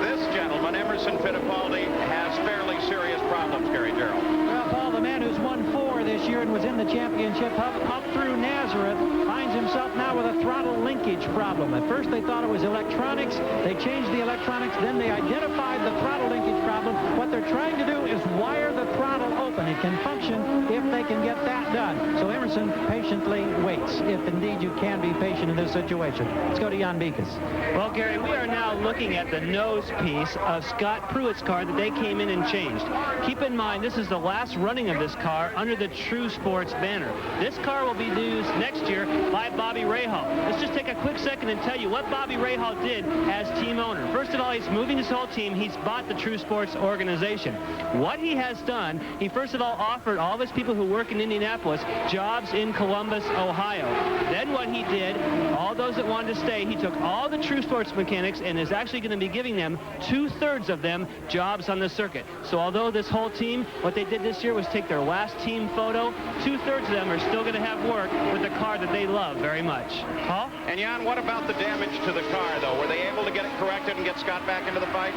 This gentleman, Emerson Fittipaldi, has fairly serious problems, Gary Gerald. Well, Paul, the man who's won 4 this year and was in the championship up through Nazareth finds himself now with a throttle linkage problem. At first they thought it was electronics. They changed the electronics. Then they identified the throttle linkage problem. What they're trying to do is wire the throttle open. It can function if they can get that done. So Emerson patiently waits, if indeed you can be patient in this situation. Let's go to Jan Beekes. Well, Gary, we are now looking at the nose piece of Scott Pruitt's car that they came in and changed. Keep in mind, this is the last running of this car under the True Sports banner. This car will be used next year by Bobby Rahal. Let's just take a quick second and tell you what Bobby Rahal did as team owner. First of all, he's moving his whole team. He's bought the True Sports organization. What he has done, he first of all offered all of his people who work in Indianapolis jobs in Columbus, Ohio. Then what he did, all those that wanted to stay, he took all the True Sports mechanics and is actually going to be giving them 2/3 of them jobs on the circuit. So although this whole team, what they did this year was take their last team photo, 2/3 of them are still going to have work with the car that they love very much. Paul? And Jan, what about the damage to the car, though? Were they able to get it corrected and get Scott back into the fight?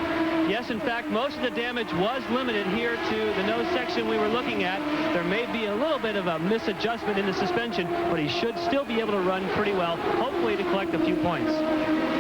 Yes, in fact, most of the damage was limited here to the nose section we were looking at. There may be a little bit of a misadjustment in the suspension, but he should still be able to run pretty well, hopefully to collect a few points.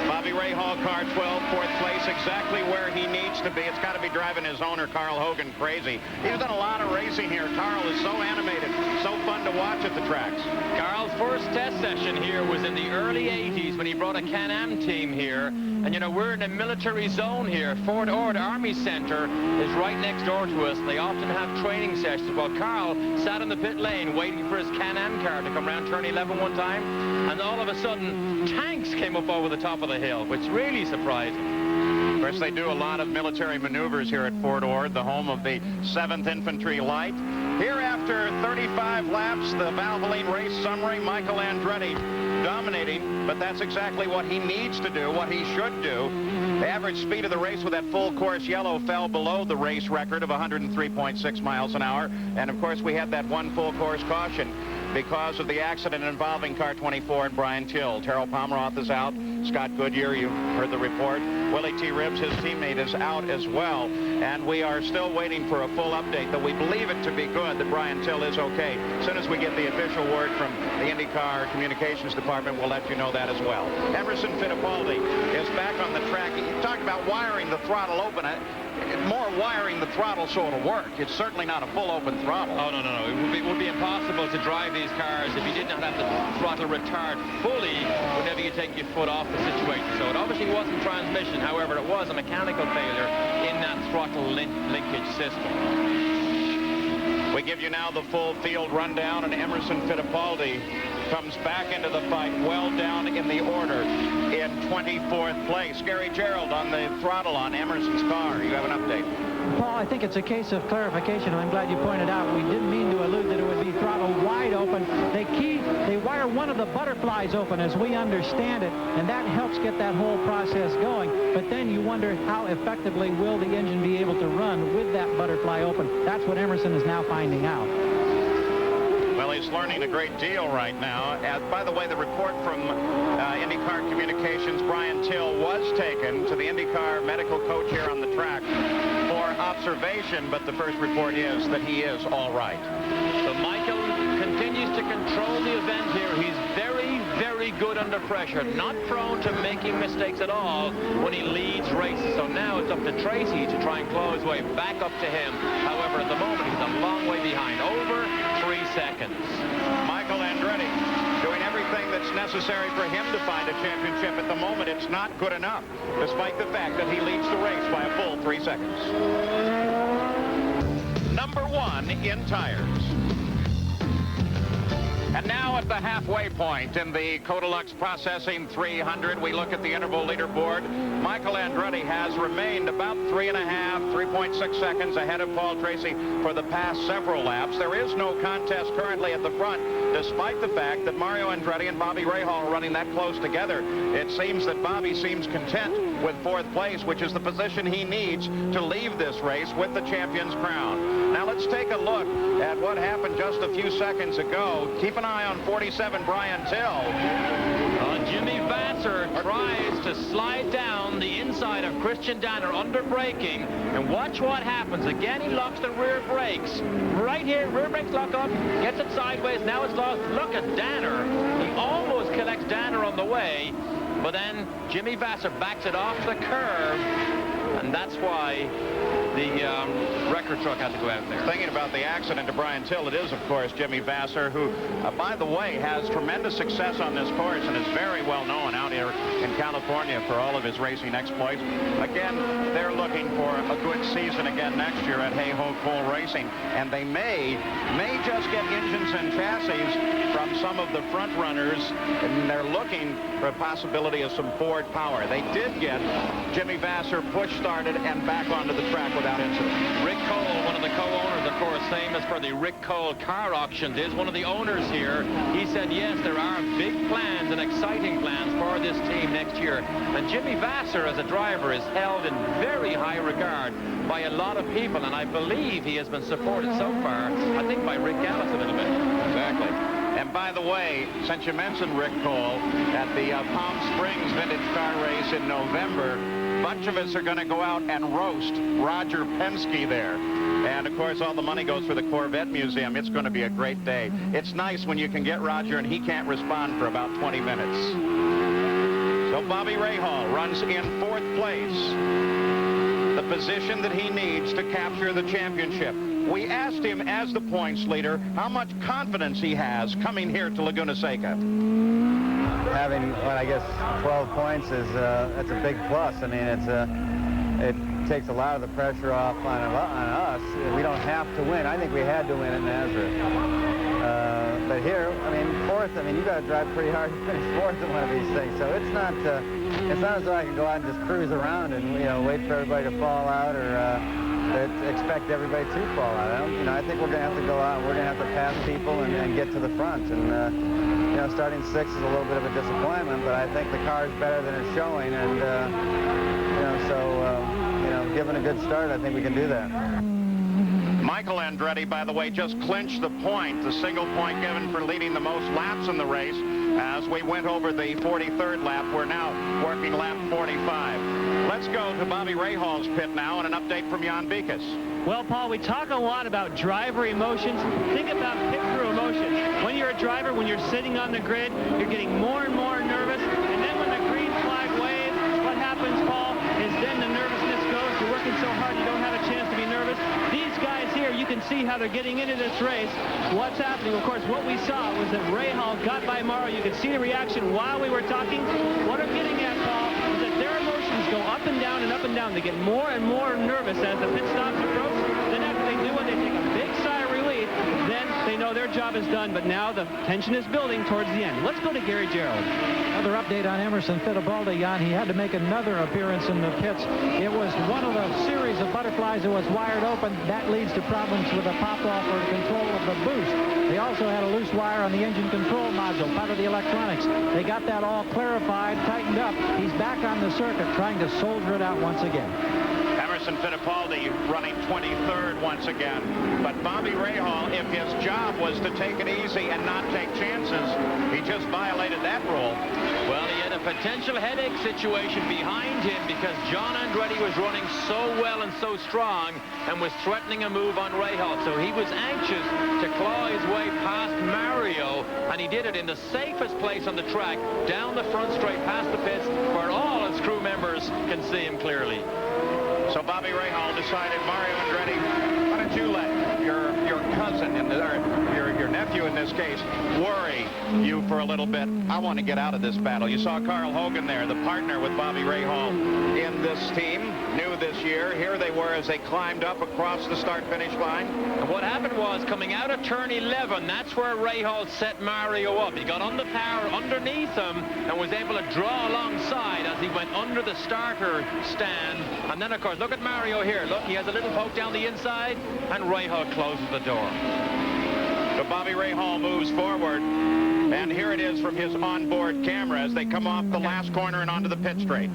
Bobby Rahal, car 12, 4th place, exactly where he needs to be. It's got to be driving his owner, Carl Hogan, crazy. He's done a lot of racing here. Carl is so animated, so fun to watch at the tracks. Carl's first test session here was in the early 80s when he brought a Can-Am team here. And, you know, we're in a military zone here. Fort Ord Army Center is right next door to us. They often have training sessions. Well, Carl sat in the pit lane waiting for his Can-Am car to come around turn 11 one time. And all of a sudden, tanks came up over the top of the hill, which really surprised him. Of course, they do a lot of military maneuvers here at Fort Ord, the home of the 7th Infantry Light. Here, after 35 laps, the Valvoline race summary, Michael Andretti dominating, but that's exactly what he needs to do, what he should do. The average speed of the race with that full course yellow fell below the race record of 103.6 miles an hour. And, of course, we had that one full course caution because of the accident involving car 24 and Brian Till. Terrell Pomeroth is out. Scott Goodyear, you heard the report. Willie T. Ribbs, his teammate, is out as well. And we are still waiting for a full update, though we believe it to be good that Brian Till is okay. As soon as we get the official word from the IndyCar Communications Department, we'll let you know that as well. Emerson Fittipaldi is back on the track. You talked about wiring the throttle open. More wiring the throttle so it'll work. It's certainly not a full open throttle. Oh, no. It would be impossible to drive these cars if you did not have the throttle retard fully whenever you take your foot off the situation. So it obviously wasn't transmission. However, it was a mechanical failure in that throttle linkage system. We give you now the full field rundown, and Emerson Fittipaldi comes back into the fight well down in the order in 24th place. Gary Gerald on the throttle on Emerson's car. You have an update. Paul, I think it's a case of clarification. I'm glad you pointed out we didn't mean to allude that it would be throttle wide open. They wire one of the butterflies open as we understand it, and that helps get that whole process going. But then you wonder how effectively will the engine be able to run with that butterfly open. That's what Emerson is now finding out. Well, he's learning a great deal right now. By the way, the report from IndyCar Communications, Brian Till, was taken to the IndyCar medical coach here on the track for observation, but the first report is that he is all right. So Michael continues to control the event here. He's very, very good under pressure, not prone to making mistakes at all when he leads races. So now it's up to Tracy to try and claw his way back up to him. However, at the moment, he's a long way behind, over 3 seconds. Michael Andretti doing everything that's necessary for him to find a championship. At the moment, it's not good enough, despite the fact that he leads the race by a full 3 seconds. Number 1 in tires. And now at the halfway point in the Kodalux Processing 300, we look at the interval leaderboard. Michael Andretti has remained about 3.6 seconds ahead of Paul Tracy for the past several laps. There is no contest currently at the front, despite the fact that Mario Andretti and Bobby Rahal are running that close together. It seems that Bobby seems content with 4th place, which is the position he needs to leave this race with the champion's crown. Now let's take a look at what happened just a few seconds ago. Keep an eye on 47, Brian Till. Jimmy Vasser tries to slide down the inside of Christian Danner under braking, and watch what happens. Again, he locks the rear brakes. Right here, rear brakes lock up, gets it sideways, now it's lost. Look at Danner. He almost collects Danner on the way, but then Jimmy Vasser backs it off the curve, and that's why the record truck had to go out there. Thinking about the accident to Brian Till, it is, of course, Jimmy Vasser, who, by the way, has tremendous success on this course and is very well known out here in California for all of his racing exploits. Again, they're looking for a good season again next year at Hey-Ho Cole Racing, and they may just get engines and chassis from some of the front runners, and they're looking for a possibility of some Ford power. They did get Jimmy Vasser push-started and back onto the track without incident. Rick Cole, one of the co-owners, of course, famous for the Rick Cole car auctions, is one of the owners here. He said, yes, there are big plans and exciting plans for this team next year. And Jimmy Vasser, as a driver, is held in very high regard by a lot of people, and I believe he has been supported so far, I think, by Rick Gallis a little bit. Exactly. And by the way, since you mentioned Rick Cole, at the Palm Springs Vintage Car Race in November, a bunch of us are going to go out and roast Roger Penske there. And, of course, all the money goes for the Corvette Museum. It's going to be a great day. It's nice when you can get Roger and he can't respond for about 20 minutes. So Bobby Rahal runs in 4th place, the position that he needs to capture the championship. We asked him, as the points leader, how much confidence he has coming here to Laguna Seca. Having, well, I guess 12 points is that's a big plus. I mean, it takes a lot of the pressure off on us. We don't have to win. I think we had to win at Nazareth. But here, I mean, 4th. I mean, you got to drive pretty hard to finish 4th in one of these things. So it's not as though I can go out and just cruise around and wait for everybody to fall out or expect everybody to fall out. I think we're going to have to go out and we're going to have to pass people and get to the front. And starting 6th is a little bit of a disappointment, but I think the car is better than it's showing, and given a good start, I think we can do that. Michael Andretti, by the way, just clinched the point, the single point given for leading the most laps in the race. As we went over the 43rd lap, we're now working lap 45. Let's go to Bobby Rahal's pit now and an update from Jan Beekes. Well, Paul, we talk a lot about driver emotions. Think about pit crew emotions. When you're a driver, when you're sitting on the grid, you're getting more and more nervous. And then when the green flag waves, what happens, Paul, is then the nervousness goes. You're working so hard, you don't have a chance to be nervous. These guys here, you can see how they're getting into this race. What's happening? Of course, what we saw was that Rahal got by Mario. You could see the reaction while we were talking. What I'm getting at, Paul, is that their emotions go up and down and up and down. They get more and more nervous as the pit stops approach. Then after they do it, they take a big sigh of relief. Then they know their job is done, but now the tension is building towards the end. Let's go to Gary Gerald. Another update on Emerson Fittipaldi, Jan. He had to make another appearance in the pits. It was one of the series of butterflies that was wired open. That leads to problems with the pop-off or control of the boost. They also had a loose wire on the engine control module, part of the electronics. They got that all clarified, tightened up. He's back on the circuit trying to soldier it out once again. Emerson Fittipaldi running 23rd once again. But Bobby Rahal, if his job was to take it easy and not take chances, he just violated that rule. Well, he had a potential headache situation behind him because John Andretti was running so well and so strong and was threatening a move on Rahal. So he was anxious to claw his way past Mario, and he did it in the safest place on the track, down the front straight past the pits, where all his crew members can see him clearly. So Bobby Rahal decided, Mario Andretti, why don't you let your cousin, your nephew in this case, worry you for a little bit. I want to get out of this battle. You saw Carl Hogan there, the partner with Bobby Rahal in this team, new this year. Here they were as they climbed up across the start-finish line. And what happened was, coming out of turn 11, that's where Rahal set Mario up. He got on the power underneath him and was able to draw alongside as he went under the starter stand. And then, of course, look at Mario here. Look, he has a little poke down the inside, and Rahal closes the door. So Bobby Rahal moves forward, and here it is from his onboard camera as they come off the last corner and onto the pit straight.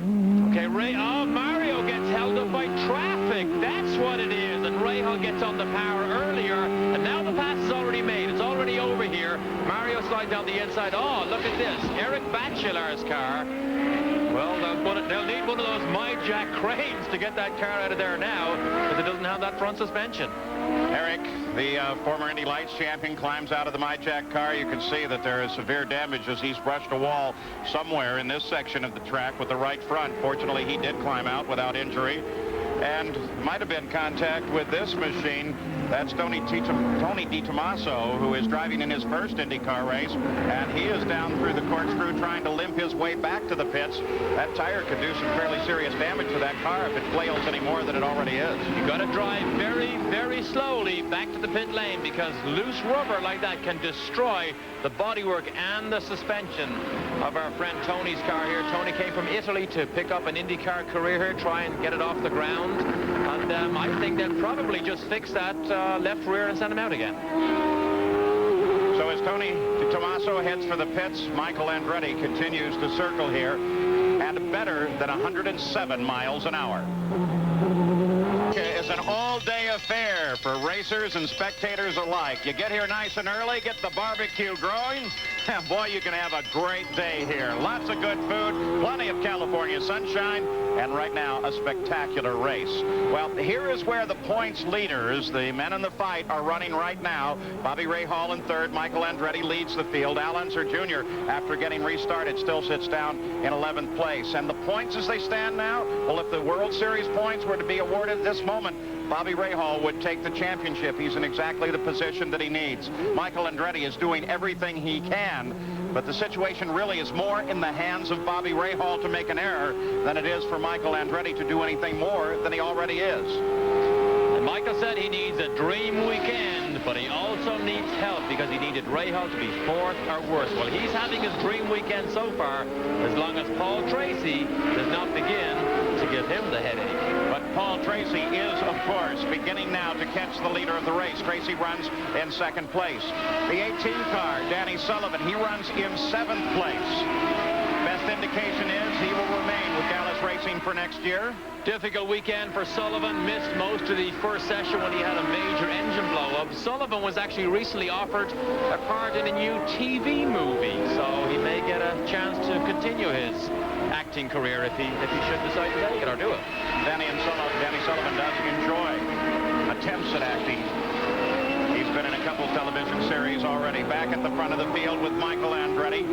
Okay, Mario gets held up by traffic. That's what it is. And Rahal gets on the power earlier, and now the pass is already made. It's already over here. Mario slides down the inside. Oh, look at this. Eric Bachelar's car. Well, they'll need one of those My-Jack cranes to get that car out of there now, because it doesn't have that front suspension. Eric, the former Indy Lights champion, climbs out of the My-Jack car. You can see that there is severe damage as he's brushed a wall somewhere in this section of the track with the right front. Fortunately, he did climb out without injury. and might have been contact with this machine. That's Tony DiTomaso, who is driving in his first IndyCar race, and he is down through the corkscrew trying to limp his way back to the pits. That tire could do some fairly serious damage to that car if it flails any more than it already is. You got to drive very, very slowly back to the pit lane, because loose rubber like that can destroy the bodywork and the suspension of our friend Tony's car here. Tony came from Italy to pick up an IndyCar career here, try and get it off the ground, and I think they'll probably just fix that left rear and send him out again. So as Tony DiTomaso heads for the pits, Michael Andretti continues to circle here at better than 107 miles an hour. It's an all-day affair for racers and spectators alike. You get here nice and early, get the barbecue growing, and boy, you can have a great day here. Lots of good food, plenty of California sunshine, and right now, a spectacular race. Well, here is where the points leaders, the men in the fight, are running right now. Bobby Rahal in third. Michael Andretti leads the field. Al Unser Jr., after getting restarted, still sits down in 11th place. And the points as they stand now, well, if the World Series points were to be awarded this moment, Bobby Rahal would take the championship. He's in exactly the position that he needs. Michael Andretti is doing everything he can, but the situation really is more in the hands of Bobby Rahal to make an error than it is for Michael Andretti to do anything more than he already is. And Michael said he needs a dream weekend, but he also needs help, because he needed Rahal to be fourth or worse. Well, he's having his dream weekend so far, as long as Paul Tracy does not begin to give him the headache. But Paul Tracy is, of course, beginning now to catch the leader of the race. Tracy runs in second place. The 18 car, Danny Sullivan, he runs in 7th place. Best indication is he will remain with Dallas Racing for next year. Difficult weekend for Sullivan. Missed most of the first session when he had a major engine blow-up. Sullivan was actually recently offered a part in a new TV movie, so he may get a chance to continue his acting career if he should decide to take it or do it. Danny Sullivan does enjoy attempts at acting. He's been in a couple television series already. Back at the front of the field with Michael Andretti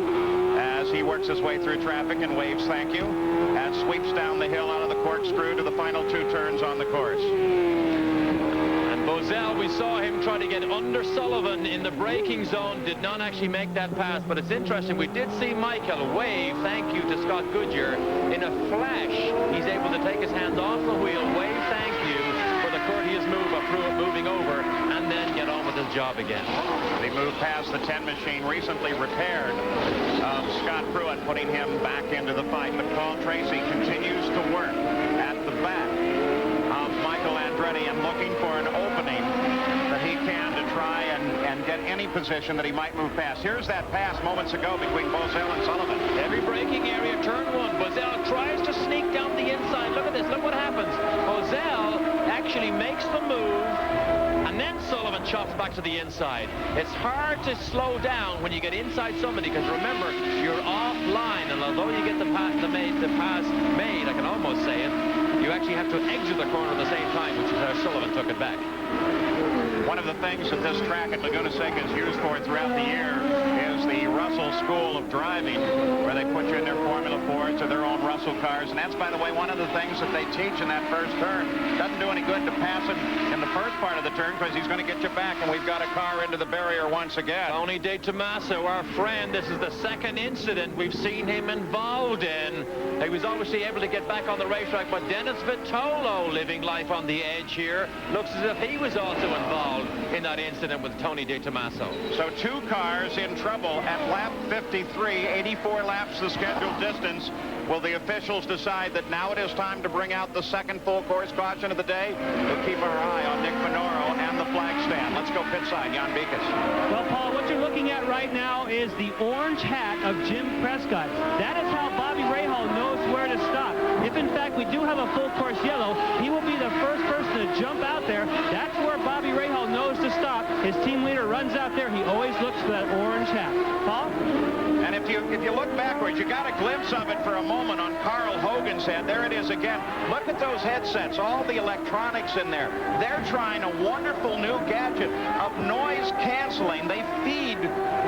as he works his way through traffic and waves thank you, and sweeps down the hill out of the corkscrew to the final 2 turns on the course. Bozell, we saw him try to get under Sullivan in the braking zone, did not actually make that pass, but it's interesting, we did see Michael wave thank you to Scott Goodyear. In a flash, he's able to take his hands off the wheel, wave thank you for the courteous move of Pruett moving over, and then get on with his job again. They moved past the 10 machine, recently repaired, of Scott Pruett, putting him back into the fight, but Paul Tracy continues to work at the back of Michael Andretti and looking for an opening that he can to try and get any position that he might move past. Here's that pass moments ago between Bozell and Sullivan. Every braking area, turn 1. Bozell tries to sneak down the inside. Look at this. Look what happens. Bozell actually makes the move, and then Sullivan chops back to the inside. It's hard to slow down when you get inside somebody, because remember, you're offline, and although you get the pass made, I can almost say it, you actually have to exit the corner at the same time, which is how Sullivan took it back. One of the things that this track at Laguna Seca is used for throughout the year is the Russell School of Driving, where they put you in their Formula 4s or their own Russell cars. And that's, by the way, one of the things that they teach in that first turn. Doesn't do any good to pass him in the first part of the turn, because he's going to get you back, and we've got a car into the barrier once again. Tony DiTomaso, our friend, this is the second incident we've seen him involved in. He was obviously able to get back on the racetrack, but Dennis Vitolo, living life on the edge here, looks as if he was also involved in that incident with Tony DiTomaso. So 2 cars in trouble at lap 53, 84 laps the scheduled distance. Will the officials decide that now it is time to bring out the second full course caution of the day? We'll keep our eye on Nick Finoro and the flag stand. Let's go pit side, Jan Beekes. Well, Paul, what you're looking at right now is the orange hat of Jim Prescott. That is how Bobby Rahal knows where to stop. If, in fact, we do have a full course yellow, he will be the first person to jump out there. That's where Bobby Rahal knows to stop. His team leader runs out there. He always looks for that orange hat. Paul? And if you look backwards, you got a glimpse of it for a moment on Carl Hogan's head. There it is again. Look at those headsets, all the electronics in there. They're trying a wonderful new gadget of noise canceling. They feed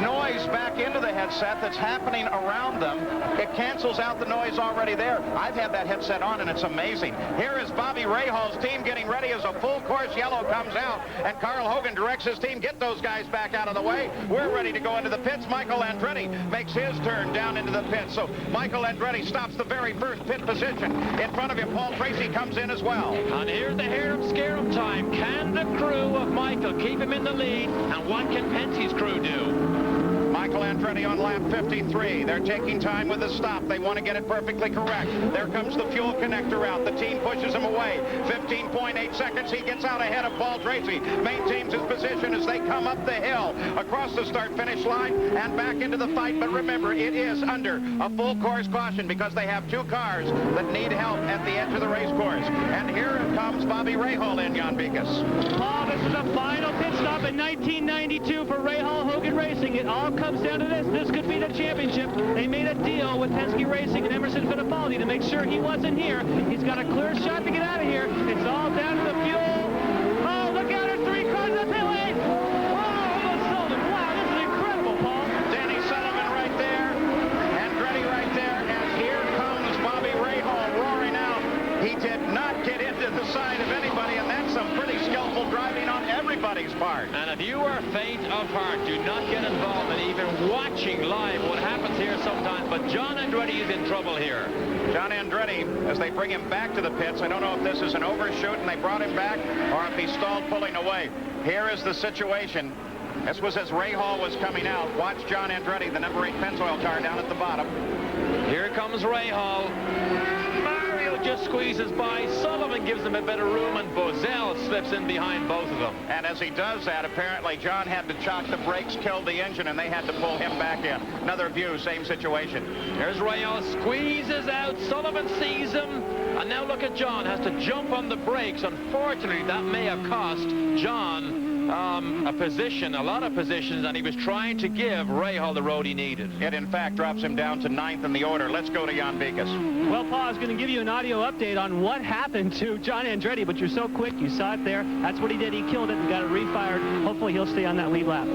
noise back into the headset that's happening around them. It cancels out the noise already there. I've had that headset on, and it's amazing. Here is Bobby Rahal's team getting ready as a full course yellow comes out, and Carl Hogan directs his team, get those guys back out of the way. We're ready to go into the pits. Michael Andretti makes his turn down into the pits. So Michael Andretti stops the very first pit position. In front of him, Paul Tracy comes in as well. And here's the hair-em-scare-em time. Can the crew of Michael keep him in the lead? And what can Penske's crew do? Michael Andretti on lap 53. They're taking time with the stop. They want to get it perfectly correct. There comes the fuel connector out. The team pushes him away. 15.8 seconds. He gets out ahead of Paul Tracy. Maintains his position as they come up the hill, across the start-finish line, and back into the fight. But remember, it is under a full course caution because they have two cars that need help at the edge of the race course. And here comes Bobby Rahal in, Jan Bikas. Paul, this is the final pit stop in 1992 for Rahal Hogan Racing. It all comes down to this. This could be the championship. They made a deal with Penske Racing and Emerson Fittipaldi to make sure he wasn't here. He's got a clear shot to get out of here. It's all down to the fuel. Oh, look out, there's three cars in the pit lane. Oh, Sullivan. Wow, this is incredible, Paul. Danny Sullivan right there. Andretti right there. And here comes Bobby Rahal roaring out. He did not get into the side of anybody, and that's some pretty skillful driving on everybody's part. And if you are faint of heart, do not get involved in even watching live what happens here sometimes. But John Andretti is in trouble here. John Andretti, as they bring him back to the pits, I don't know if this is an overshoot and they brought him back, or if he stalled pulling away. Here is the situation. This was as Rahal was coming out. Watch John Andretti, the number 8 Pennzoil car down at the bottom. Here comes Rahal. Mario just squeezes by. Sullivan gives him a bit of room, and Bozell slips in behind both of them. And as he does that, apparently John had to chock the brakes, kill the engine, and they had to pull him back in. Another view, same situation. There's Rahal, squeezes out. Sullivan sees him. And now look at John, has to jump on the brakes. Unfortunately, that may have cost John a position, a lot of positions, and he was trying to give Rahal the road he needed. It, in fact, drops him down to 9th in the order. Let's go to Jan Bikas. Well, Paul, I was going to give you an audio update on what happened to John Andretti, but you're so quick. You saw it there. That's what he did. He killed it and got it refired. Hopefully, he'll stay on that lead lap.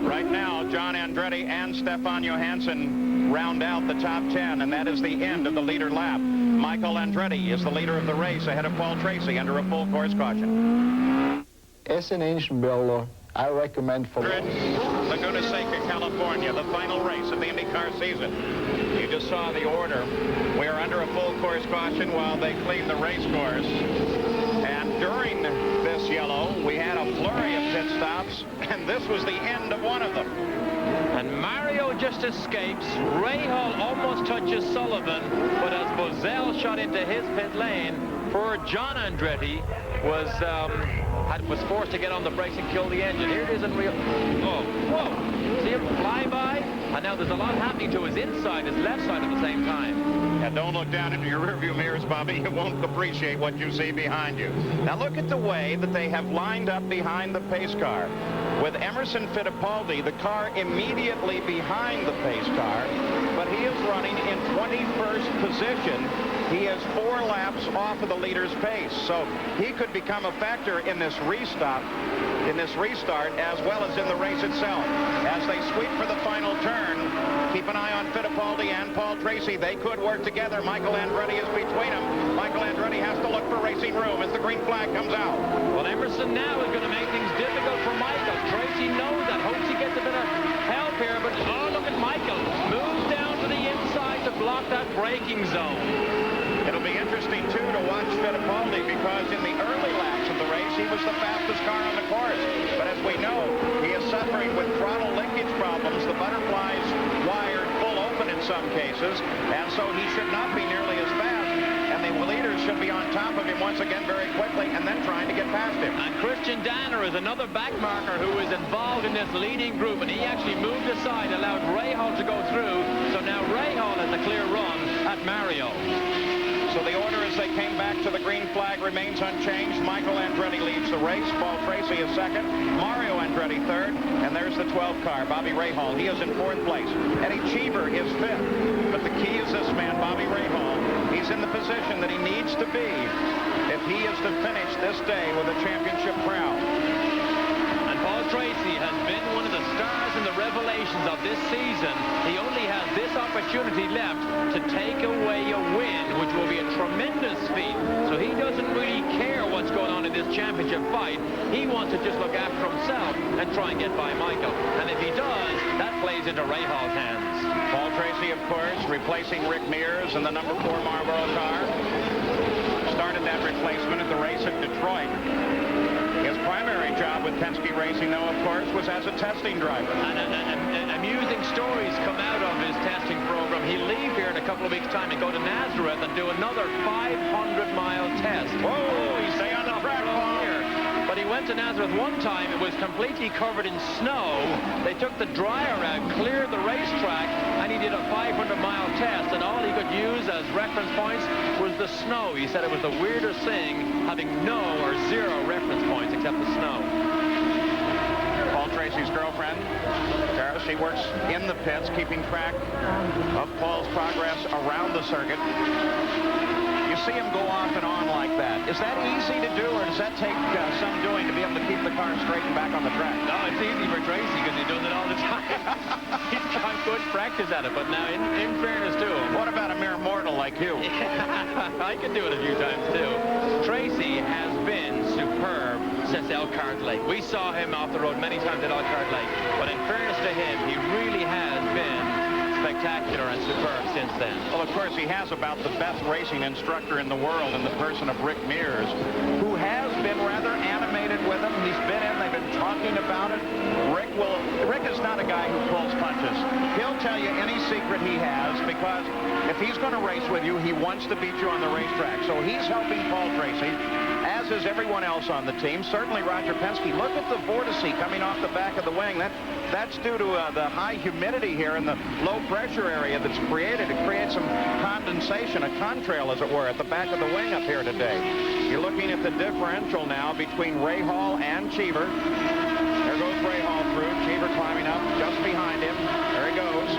Right now, John Andretti and Stefan Johansson round out the top 10, and that is the end of the leader lap. Michael Andretti is the leader of the race ahead of Paul Tracy under a full course caution. As an engine builder, I recommend for Laguna, Seca, California, the final race of the IndyCar season. You just saw the order. We are under a full course caution while they clean the race course. And during this yellow, we had a flurry of pit stops, and this was the end of one of them. And Mario just escapes. Rahal almost touches Sullivan, but as Bozell shot into his pit lane, poor John Andretti was forced to get on the brakes and kill the engine. Here it is in real. Oh, whoa! See him fly by? And now there's a lot happening to his inside, his left side at the same time. And don't look down into your rearview mirrors, Bobby. You won't appreciate what you see behind you. Now look at the way that they have lined up behind the pace car. With Emerson Fittipaldi, the car immediately behind the pace car, but he is running in 21st position. He is 4 laps off of the leader's pace, so he could become a factor in this restart, as well as in the race itself. As they sweep for the final turn, keep an eye on Fittipaldi and Paul Tracy. They could work together. Michael Andretti is between them. Michael Andretti has to look for racing room as the green flag comes out. Well, Emerson now is going to make things difficult for Michael. Tracy knows that, hopes he gets a bit of help here, but oh, look at Michael. Moves down to the inside to block that braking zone. It'll be interesting, too, to watch Fittipaldi because in the early laps of the race, he was the fastest car on the course. But as we know, he is suffering with throttle linkage problems. The butterfly's wired full open in some cases, and so he should not be nearly as fast. And the leaders should be on top of him once again very quickly and then trying to get past him. And Christian Danner is another backmarker who is involved in this leading group, and he actually moved aside, allowed Rahal to go through. So now Rahal has a clear run at Mario. So the order as they came back to the green flag remains unchanged. Michael Andretti leads the race. Paul Tracy is second. Mario Andretti third. And there's the 12 car, Bobby Rahal. He is in 4th place. Eddie Cheever is 5th. But the key is this man, Bobby Rahal. He's in the position that he needs to be if he is to finish this day with a championship crown. And Paul TRACY has been one of the stars and the revelations of this season. He only has this opportunity left to take away a win, which will be a tremendous feat. So he doesn't really care what's going on in this championship fight. He wants to just look after himself and try and get by Michael. And if he does, that plays into RAHAL's hands. Paul TRACY, of course, replacing Rick Mears in the number 4 Marlboro car. Started that replacement at the race at Detroit. His primary job with Penske Racing, though, of course, was as a testing driver. And amusing stories come out of his testing program. He'll leave here in a couple of weeks' time and go to Nazareth and do another 500-mile test. Whoa, you stay on the track, Paul. But he went to Nazareth one time. It was completely covered in snow. They took the dryer out, cleared the racetrack, and he did a 500-mile test. And all he could use as reference points was the snow. He said it was the weirdest thing, having no or 0 reference points except the snow. Paul TRACY's girlfriend, Tara, she works in the pits, keeping track of Paul's progress around the circuit. You see him go off and on like that. Is that easy to do, or does that take some doing to be able to keep the car straight and back on the track? No, it's easy for TRACY because he does it all the time. He's got good practice at it, but now, in fairness to him. What about a mere mortal like you? I can do it a few times, too. TRACY has been superb since Elkhart Lake. We saw him off the road many times at Elkhart Lake, but in fairness to him, he really has been spectacular and superb since then. Well, of course, he has about the best racing instructor in the world in the person of Rick Mears, who has been rather animated with him. He's been in, they've been talking about it. Rick is not a guy who pulls punches. He'll tell you any secret he has, because if he's going to race with you, he wants to beat you on the racetrack. So he's helping Paul TRACY, as is everyone else on the team. Certainly Roger Penske. Look at the vortice coming off the back of the wing. That's due to the high humidity here in the low pressure area that's created. It creates some condensation, a contrail, as it were, at the back of the wing up here today. You're looking at the differential now between Rahal and Cheever. There goes Rahal through. Cheever climbing up just behind him. There he goes.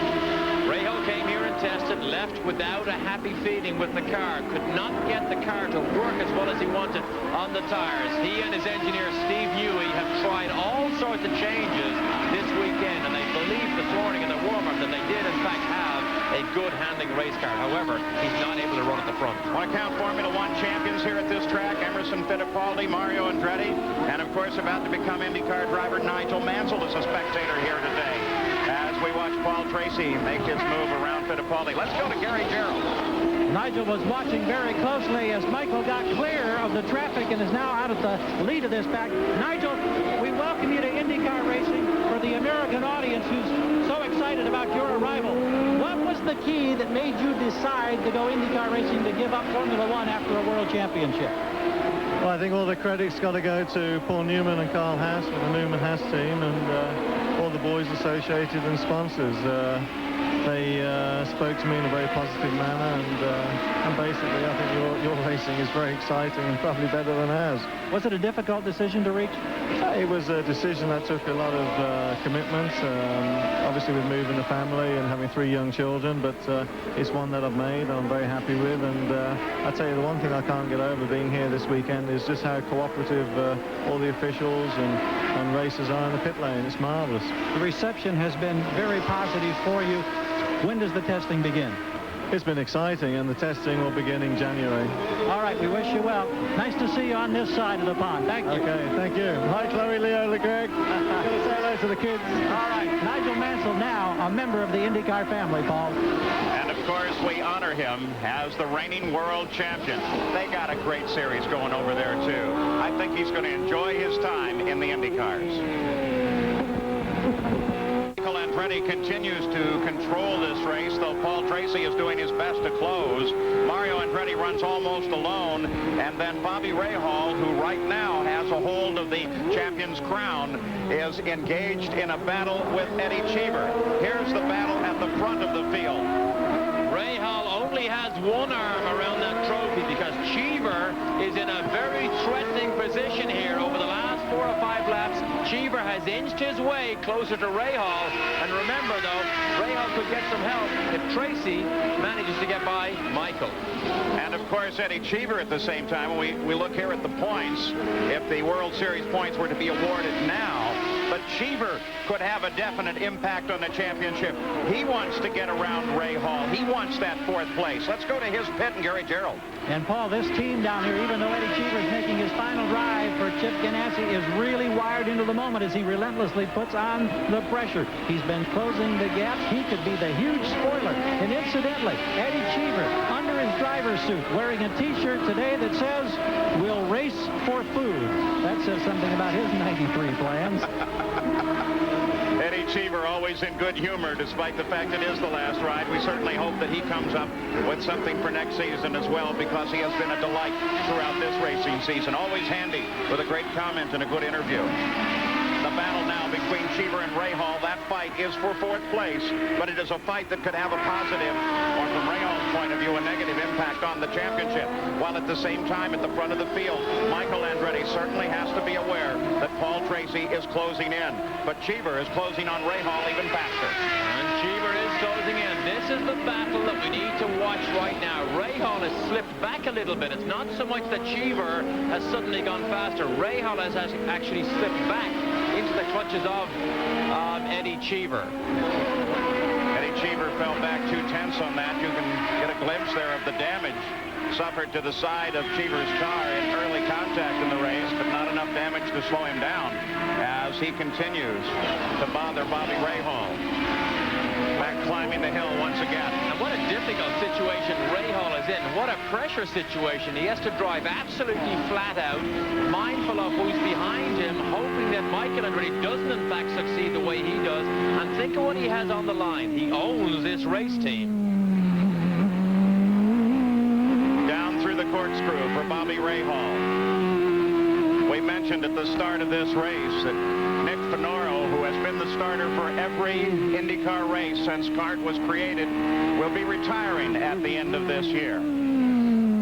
Rahal came here and tested, left without a happy feeling with the car. Could not get the car to work as well as he wanted on the tires. He and his engineer, Steve Huey, have tried all sorts of changes this weekend, and they believed this morning in the warm-up that they did, in fact, have a good handling race car. However, he's not able to run at the front. Want to count Formula One champions here at this track? Emerson Fittipaldi, Mario Andretti, and of course about to become IndyCar driver Nigel Mansell is a spectator here today as we watch Paul TRACY make his move around Fittipaldi. Let's go to Gary Gerald. Nigel was watching very closely as Michael got clear of the traffic and is now out of the lead of this pack. Nigel, we welcome you to IndyCar racing. For the American audience who's so excited about your arrival, what was the key that made you decide to go IndyCar racing, to give up Formula One after a world championship? Well, I think all the credit's got to go to Paul Newman and Carl Haas with the Newman Haas team, and all the boys associated and sponsors. They spoke to me in a very positive manner, and basically I think your racing is very exciting and probably better than ours. Was it a difficult decision to reach? It was a decision that took a lot of commitment, obviously with moving the family and having 3 young children, but it's one that I've made and I'm very happy with. And I tell you, the one thing I can't get over being here this weekend is just how cooperative all the officials and racers are in the pit lane. It's marvelous. The reception has been very positive for you. When does the testing begin? It's been exciting, and the testing will begin in January. All right, we wish you well. Nice to see you on this side of the pond. Thank you. Okay, thank you. Hi, Chloe, Leo, LeGreg. Gonna say hello to the kids. All right, Nigel Mansell now a member of the IndyCar family, Paul. And of course, we honor him as the reigning world champion. They got a great series going over there, too. I think he's going to enjoy his time in the IndyCars. Andretti continues to control this race, though Paul TRACY is doing his best to close. Mario Andretti runs almost alone, and then Bobby Rahal, who right now has a hold of the champion's crown, is engaged in a battle with Eddie Cheever. Here's the battle at the front of the field. Rahal only has one arm around that trophy because Cheever is in a very threatening position here. Over the last 4 or 5 laps, Cheever has inched his way closer to Rahal. And remember, though, Rahal could get some help if TRACY manages to get by Michael. And, of course, Eddie Cheever at the same time, we look here at the points. If the World Series points were to be awarded now, the but Cheever could have a definite impact on the championship. He wants to get around Rahal. He wants that 4th place. Let's go to his pit and Gary Gerald. And Paul, this team down here, even though Eddie Cheever is making his final drive for Chip Ganassi, is really wired into the moment as he relentlessly puts on the pressure. He's been closing the gaps. He could be the huge spoiler. And incidentally, Eddie Cheever, under his driver's suit, wearing a T-shirt today that says, "We'll race for food." That says something about his 93 plans. Eddie Cheever always in good humor, despite the fact it is the last ride. We certainly hope that he comes up with something for next season as well, because he has been a delight throughout this racing season. Always handy with a great comment and a good interview. The battle now between Cheever and Rahal. That fight is for 4th place, but it is a fight that could have a positive, or from Rahal's point of view, a negative impact on the championship. While at the same time, at the front of the field, Michael Andretti certainly has to be aware that Paul Tracy is closing in, but Cheever is closing on Rahal even faster. And Cheever is closing in. This is the battle that we need to watch right now. Rahal has slipped back a little bit. It's not so much that Cheever has suddenly gone faster. Rahal has actually slipped back into the clutches of Eddie Cheever. Eddie Cheever fell back 2/10 on that. You can get a glimpse there of the damage suffered to the side of Cheever's car in early contact in the race, but not enough damage to slow him down as he continues to bother Bobby Rahal. Back climbing the hill once again. And what a difficult situation Rahal is in. What a pressure situation. He has to drive absolutely flat out, mindful of who's behind him, hoping that Michael Andretti doesn't in fact succeed the way he does. And think of what he has on the line. He owns this race team. Down through the corkscrew for Bobby Rahal. We mentioned at the start of this race that Nick Finoro, who has been the starter for every IndyCar race since CART was created, will be retiring at the end of this year.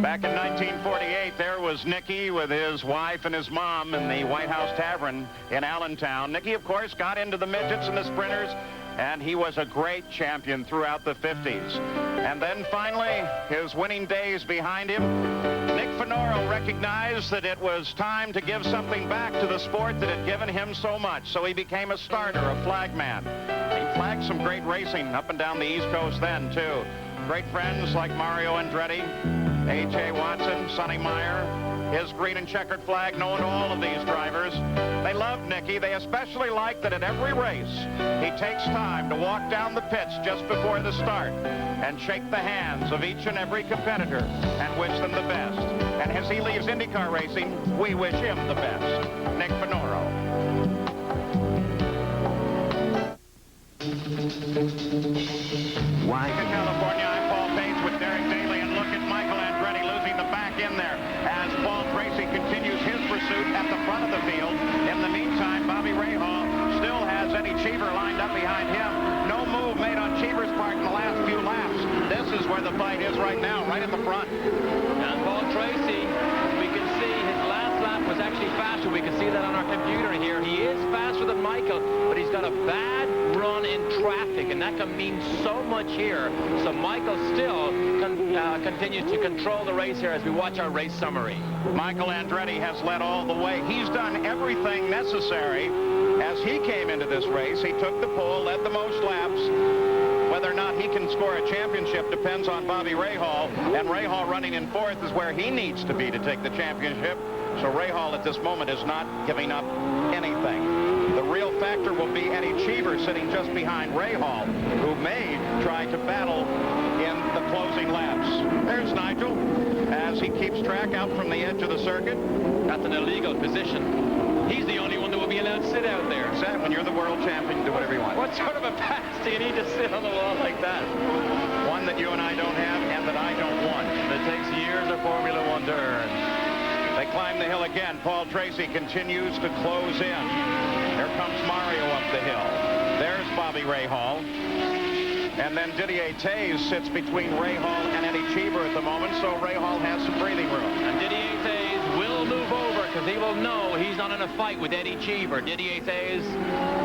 Back in 1948, there was Nicky with his wife and his mom in the White House Tavern in Allentown. Nicky, of course, got into the midgets and the sprinters, and he was a great champion throughout the 50s. And then finally, his winning days behind him, Nick Finoro recognized that it was time to give something back to the sport that had given him so much. So he became a starter, a flagman. He flagged some great racing up and down the East Coast then, too. Great friends like Mario Andretti, A.J. Watson, Sonny Meyer, his green and checkered flag known to all of these drivers. They loved Nicky. They especially liked that at every race, he takes time to walk down the pits just before the start and shake the hands of each and every competitor and wish them the best. And as he leaves IndyCar racing, we wish him the best. Nick Finoro. In California, I'm Paul Page with Derek Daly, and look at Michael Andretti losing the back in there as Paul Tracy continues his pursuit at the front of the field. In the meantime, Bobby Rahal still has Eddie Cheever lined up behind him. No move made on Cheever's part in the last few laps. This is where the fight is right now, right at the front. And Paul Tracy, we can see his last lap was actually faster. We can see that on our computer here. He is faster than Michael, but he's got a bad run in traffic, and that can mean so much here. So Michael still continues to control the race here as we watch our race summary. Michael Andretti has led all the way. He's done everything necessary. As he came into this race, he took the pole, led the most laps. Whether or not he can score a championship depends on Bobby Rahal, and Rahal running in 4th is where he needs to be to take the championship. So Rahal at this moment is not giving up anything. The real factor will be Eddie Cheever sitting just behind Rahal, who may try to battle in the closing laps. There's Nigel as he keeps track out from the edge of the circuit. That's an illegal position. He's the only one that will be allowed to sit out there. Said when you're the world champion, do whatever you want. What sort of a pass do you need to sit on the wall like that? One that you and I don't have and that I don't want. That takes years of Formula One to earn. They climb the hill again. Paul Tracy continues to close in. Here comes Mario up the hill. There's Bobby Rahal. And then Didier Taze sits between Rahal and Eddie Cheever at the moment, so Rahal has some breathing room. And Didier Taze will move over because he will know he's not in a fight with Eddie Cheever. Didier Taze,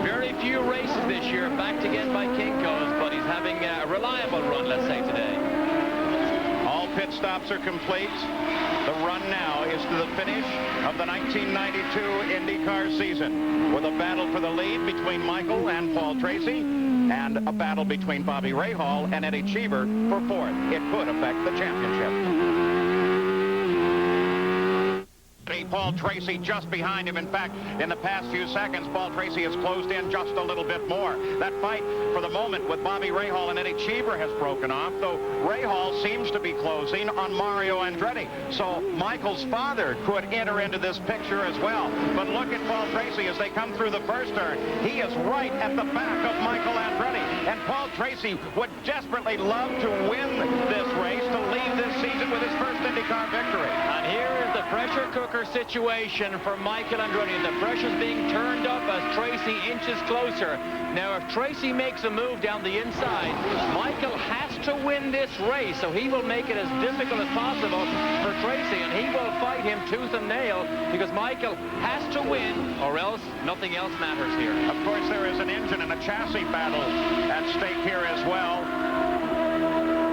very few races this year, backed again by Kinko's, but he's having a reliable run, let's say, today. All pit stops are complete. The run now is to the finish of the 1992 IndyCar season, with a battle for the lead between Michael and Paul Tracy, and a battle between Bobby Rahal and Eddie Cheever for fourth. It could affect the championship. Paul Tracy just behind him. In fact, in the past few seconds, Paul Tracy has closed in just a little bit more. That fight for the moment with Bobby Rahal and Eddie Cheever has broken off, though Rahal seems to be closing on Mario Andretti. So Michael's father could enter into this picture as well. But look at Paul Tracy as they come through the first turn. He is right at the back of Michael Andretti. And Paul Tracy would desperately love to win this race to leave this season with his first IndyCar victory. And here is the pressure cooker situation for Michael Andretti. The pressure's being turned up as Tracy inches closer. Now, if Tracy makes a move down the inside, Michael has to win this race, so he will make it as difficult as possible for Tracy, and he will fight him tooth and nail, because Michael has to win, or else nothing else matters here. Of course, there is an engine and a chassis battle at stake here as well.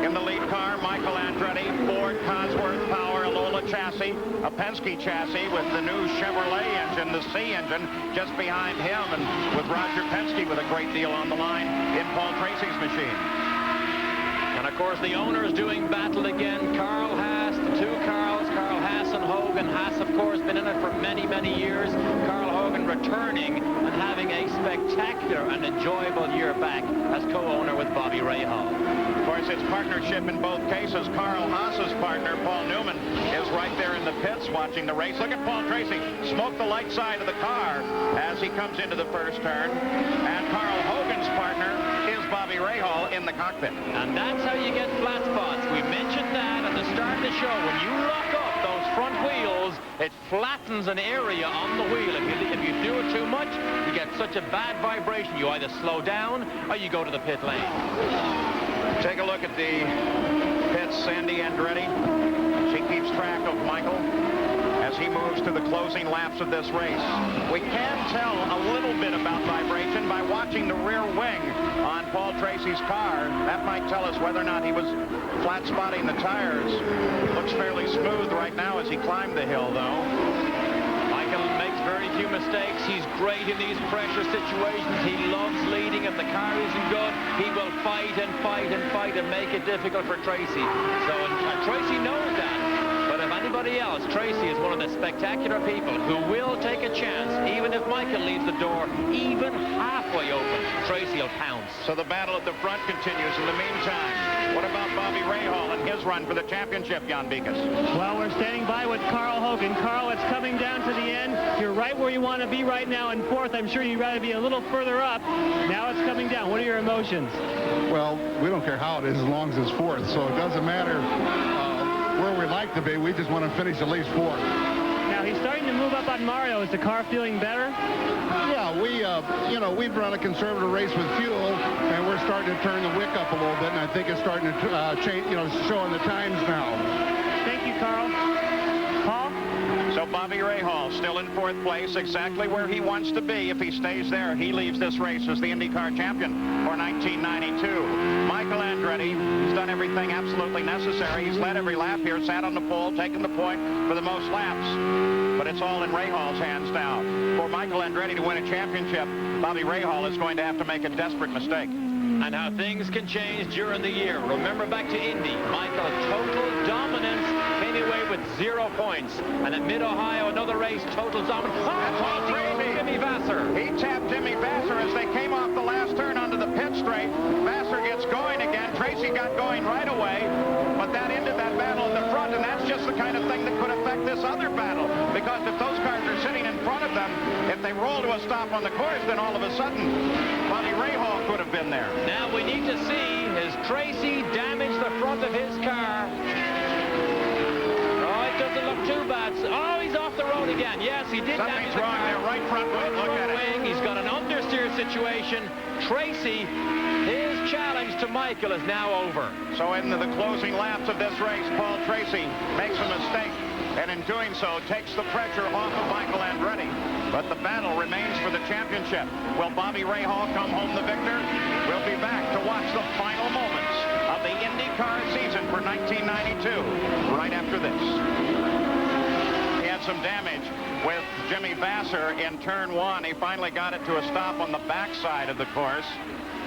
In the lead car, Michael Andretti, Ford Cosworth Power, a Lola chassis, a Penske chassis with the new Chevrolet engine, the C engine, just behind him, and with Roger Penske with a great deal on the line in Paul Tracy's machine. And of course, the owners doing battle again. Carl Haas, the two Carls, Carl Haas and Hogan. Haas, of course, been in it for many, many years. Carl Hogan returning and having a spectacular and enjoyable year back as co-owner with Bobby Rahal. Of course, it's partnership in both cases. Carl Haas's partner, Paul Newman, is right there in the pits watching the race. Look at Paul Tracy smoke the light side of the car as he comes into the first turn. And Carl Hogan's partner is Bobby Rahal in the cockpit. And that's how you get flat spots. We mentioned that at the start of the show. When you lock up those front wheels, it flattens an area on the wheel. If you do it too much, you get such a bad vibration. You either slow down or you go to the pit lane. Take a look at the pits. Sandy Andretti. She keeps track of Michael as he moves to the closing laps of this race. We can tell a little bit about vibration by watching the rear wing on Paul Tracy's car. That might tell us whether or not he was flat spotting the tires. Looks fairly smooth right now as he climbed the hill, though. Michael makes very few mistakes. He's great in these pressure situations. He loves leading. If the car isn't good, he will fight and fight and fight and make it difficult for Tracy. So, and Tracy knows that. But if anybody else, Tracy is one of the spectacular people who will take a chance, even if Michael leaves the door even halfway open. Tracy will pounce. So the battle at the front continues. In the meantime, what about Bobby Rahal and his run for the championship, Jan Beekes? Well, we're standing by with Carl Hogan. Carl, it's coming down to the end. You're right where you want to be right now in fourth. I'm sure you'd rather be a little further up. Now it's coming down. What are your emotions? Well, we don't care how it is as long as it's fourth, so it doesn't matter where we'd like to be. We just want to finish at least fourth. Now he's starting to move up on Mario. Is the car feeling better? Yeah, we've run a conservative race with fuel, and we're starting to turn the wick up a little bit, and I think it's starting to change, showing the times now. Thank you, Carl. Paul? So Bobby Rahal still in fourth place, exactly where he wants to be. If he stays there, he leaves this race as the IndyCar champion for 1992. Michael Andretti, he's done everything absolutely necessary. He's led every lap here, sat on the pole, taken the point for the most laps. But it's all in Rahal's hands now. For Michael Andretti to win a championship, Bobby Rahal is going to have to make a desperate mistake. And how things can change during the year. Remember back to Indy, Michael, total dominance, came away with 0 points. And at Mid-Ohio, another race, total dominance. That's all Tracy. Jimmy Vasser. He tapped Jimmy Vasser as they came off the last turn onto the pit straight. Vasser gets going again. Tracy got going right away. But that ended that battle in the front, and that's just the kind of thing that could affect this other battle. Because if those cars are sitting in front of them, if they roll to a stop on the course, then all of a sudden, Bobby Rahal could have been there. Now we need to see, has Tracy damaged the front of his car? Oh, it doesn't look too bad. Oh, he's off the road again. Yes, he did damage the car. Something's wrong there, right front wing. Look at it. He's got an understeer situation. Tracy, his challenge to Michael is now over. So in the closing laps of this race, Paul Tracy makes a mistake, and in doing so, takes the pressure off of Michael Andretti. But the battle remains for the championship. Will Bobby Rahal come home the victor? We'll be back to watch the final moments of the IndyCar season for 1992 right after this. Jimmy Vasser in turn 1. He finally got it to a stop on the backside of the course.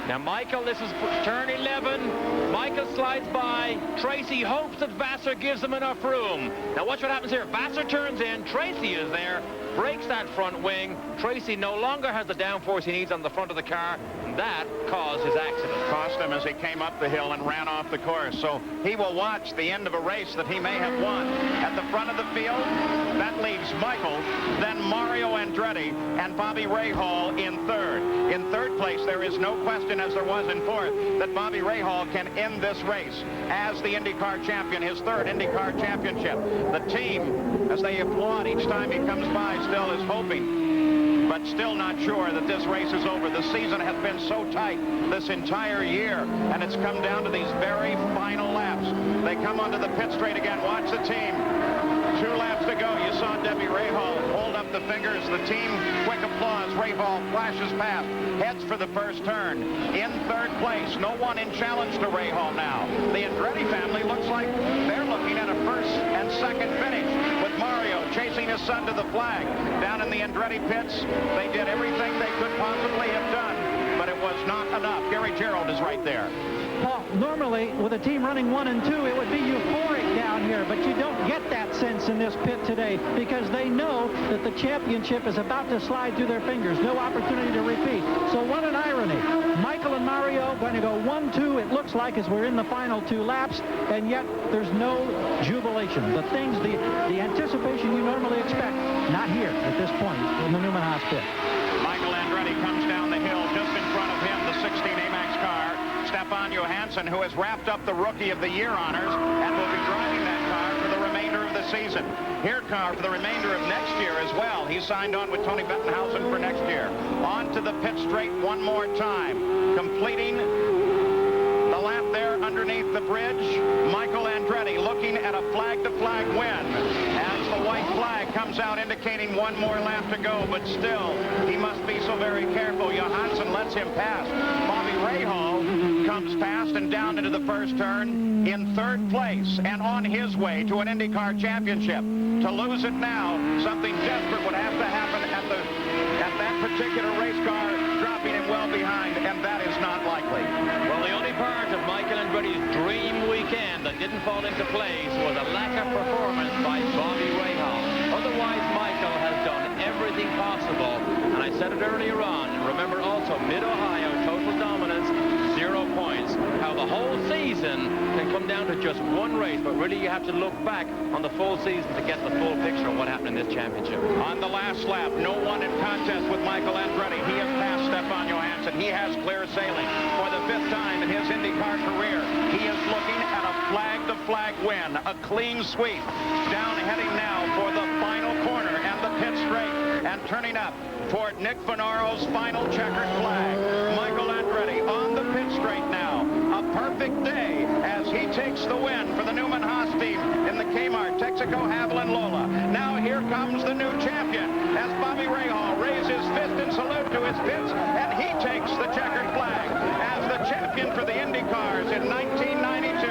Now, Michael, this is turn 11. Michael slides by. Tracy hopes that Vasser gives him enough room. Now, watch what happens here. Vasser turns in. Tracy is there, breaks that front wing. Tracy no longer has the downforce he needs on the front of the car. And that caused his accident. Cost him as he came up the hill and ran off the course. So he will watch the end of a race that he may have won. At the front of the field, that leaves Michael, then Mario Andretti, and Bobby Rahal in third. In third place, there is no question, as there was in fourth, that Bobby Rahal can end this race as the IndyCar champion, his third IndyCar championship. The team, as they applaud each time he comes by, still is hoping, but still not sure that this race is over. The season has been so tight this entire year, and it's come down to these very final laps. They come onto the pit straight again. Watch the team. 2 laps to go. You saw Debbie Rahal hold up the fingers. The team, quick applause. Rahal flashes past, heads for the first turn. In third place, no one in challenge to Rahal now. The Andretti family looks like they're looking at a first and second finish, with Mario chasing his son to the flag. Down in the Andretti pits, they did everything they could possibly have done, but it was not enough. Gary Gerald is right there. Paul, normally with a team running 1 and 2, it would be euphoric down here, but you don't get that sense in this pit today because they know that the championship is about to slide through their fingers. No opportunity to repeat. So what an irony. Michael and Mario going to go 1-2, it looks like, as we're in the final 2 laps, and yet there's no jubilation. The things, the anticipation you normally expect, not here at this point in the Newman Haas pit. Michael Andretti comes down the hill just in front of him, the 16 AMAX car. Stefan Johansson, who has wrapped up the Rookie of the Year honors and will be driving that car for the remainder of the season. Here, car for the remainder of next year as well. He signed on with Tony Bettenhausen for next year. On to the pit straight one more time, completing the lap there underneath the bridge. Michael Andretti looking at a flag-to-flag win as the white flag comes out indicating one more lap to go, but still he must be so very careful. Johansson lets him pass. Bobby Rahal comes past and down into the first turn in third place and on his way to an IndyCar championship. To lose it now, something desperate would have to happen at that particular race car, dropping him well behind, and that is not likely. Well, the only part of Michael Andretti's dream weekend that didn't fall into place was a lack of performance by Bobby Rahal. Otherwise, Michael has done everything possible, and I said it earlier on. Remember also, Mid-Ohio, total dominance, 0 points. How the whole season can come down to just one race, but really you have to look back on the full season to get the full picture of what happened in this championship. On the last lap, no one in contest with Michael Andretti. He has passed Stefan Johansson. He has clear sailing for the 5th time in his IndyCar career. He is looking at a flag-to-flag win, a clean sweep. Down heading now for the final corner and the pit straight, and turning up toward Nick Venaro's final checkered flag. Michael Andretti on the pit straight now. A perfect day as he takes the win for the Newman Haas team in the Kmart, Texaco, Haviland, Lola. Now here comes the new champion as Bobby Rahal raises his fist in salute to his pits, and he takes the checkered flag as the champion for the IndyCars in 1992,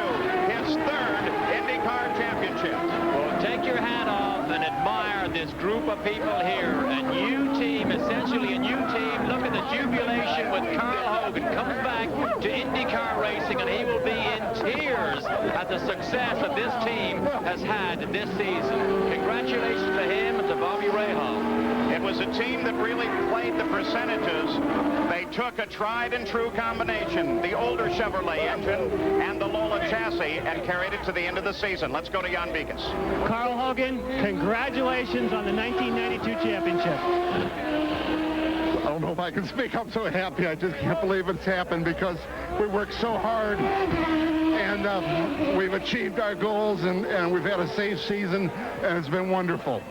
his 3rd IndyCar championship. Well, take your hat off and admire this group of people here. A new team, essentially a new team. Look at the jubilation when Carl Hogan comes back to IndyCar racing, and he will be in tears at the success that this team has had this season. Congratulations to him and to Bobby Rahal. It was a team that really played the percentages. They took a tried and true combination, the older Chevrolet engine and the Lola chassis, and carried it to the end of the season. Let's go to Jan Beekes. Carl Hogan, congratulations on the 1992 championship. I don't know if I can speak. I'm so happy. I just can't believe it's happened because we worked so hard, and we've achieved our goals, and we've had a safe season, and it's been wonderful.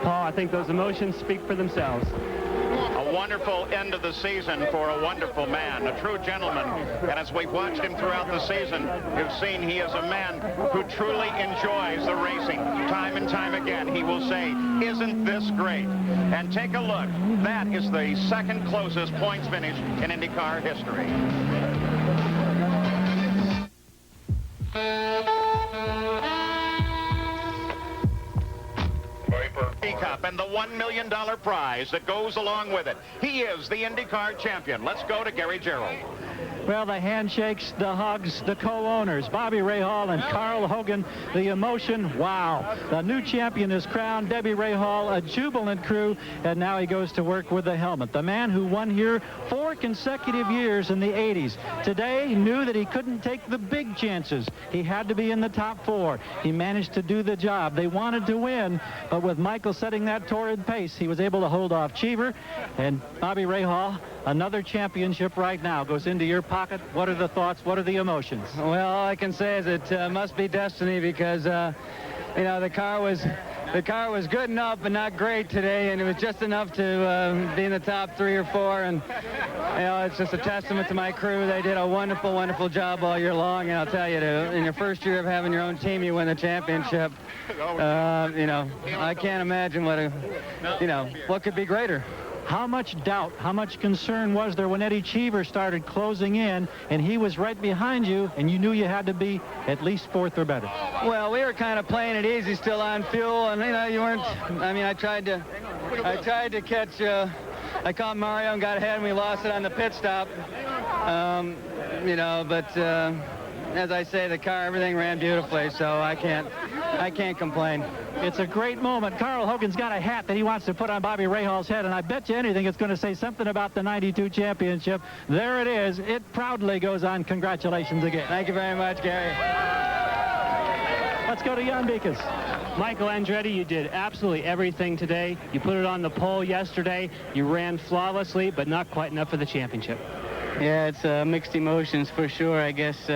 Paul, I think those emotions speak for themselves. A wonderful end of the season for a wonderful man, a true gentleman. And as we've watched him throughout the season, you've seen he is a man who truly enjoys the racing. Time and time again, he will say, "Isn't this great?" And take a look. That is the 2nd closest points finish in IndyCar history. Cup and the $1 million prize that goes along with it. He is the IndyCar champion. Let's go to Gary Gerald. Well, the handshakes, the hugs, the co-owners, Bobby Rahal and Carl Hogan, the emotion, wow. The new champion is crowned, Debbie Rahal, a jubilant crew, and now he goes to work with the helmet. The man who won here 4 consecutive years in the 80s. Today, knew that he couldn't take the big chances. He had to be in the top 4. He managed to do the job. They wanted to win, but with Michael setting that torrid pace, he was able to hold off Cheever. And Bobby Rahal, another championship right now, goes into your pocket. What are the thoughts? What are the emotions? Well, all I can say is it must be destiny because, you know, the car was good enough but not great today, and it was just enough to be in the top 3 or 4. And, you know, it's just a testament to my crew. They did a wonderful, wonderful job all year long. And I'll tell you, in your first year of having your own team, you win the championship. You know, I can't imagine what could be greater. How much doubt, how much concern was there when Eddie Cheever started closing in and he was right behind you and you knew you had to be at least 4th or better? Well, we were kind of playing it easy still on fuel, and, you know, you weren't, I mean, I tried to catch, I caught Mario and got ahead and we lost it on the pit stop. You know, but as I say, the car, everything ran beautifully, so I can't complain. It's a great moment. Carl Hogan's got a hat that he wants to put on Bobby Rahal's head, and I bet you anything it's going to say something about the 92 championship. There it is. It proudly goes on. Congratulations again. Thank you very much, Gary. Let's go to Jan Beekes. Michael Andretti, you did absolutely everything today. You put it on the pole yesterday. You ran flawlessly, but not quite enough for the championship. Yeah, it's mixed emotions for sure. I guess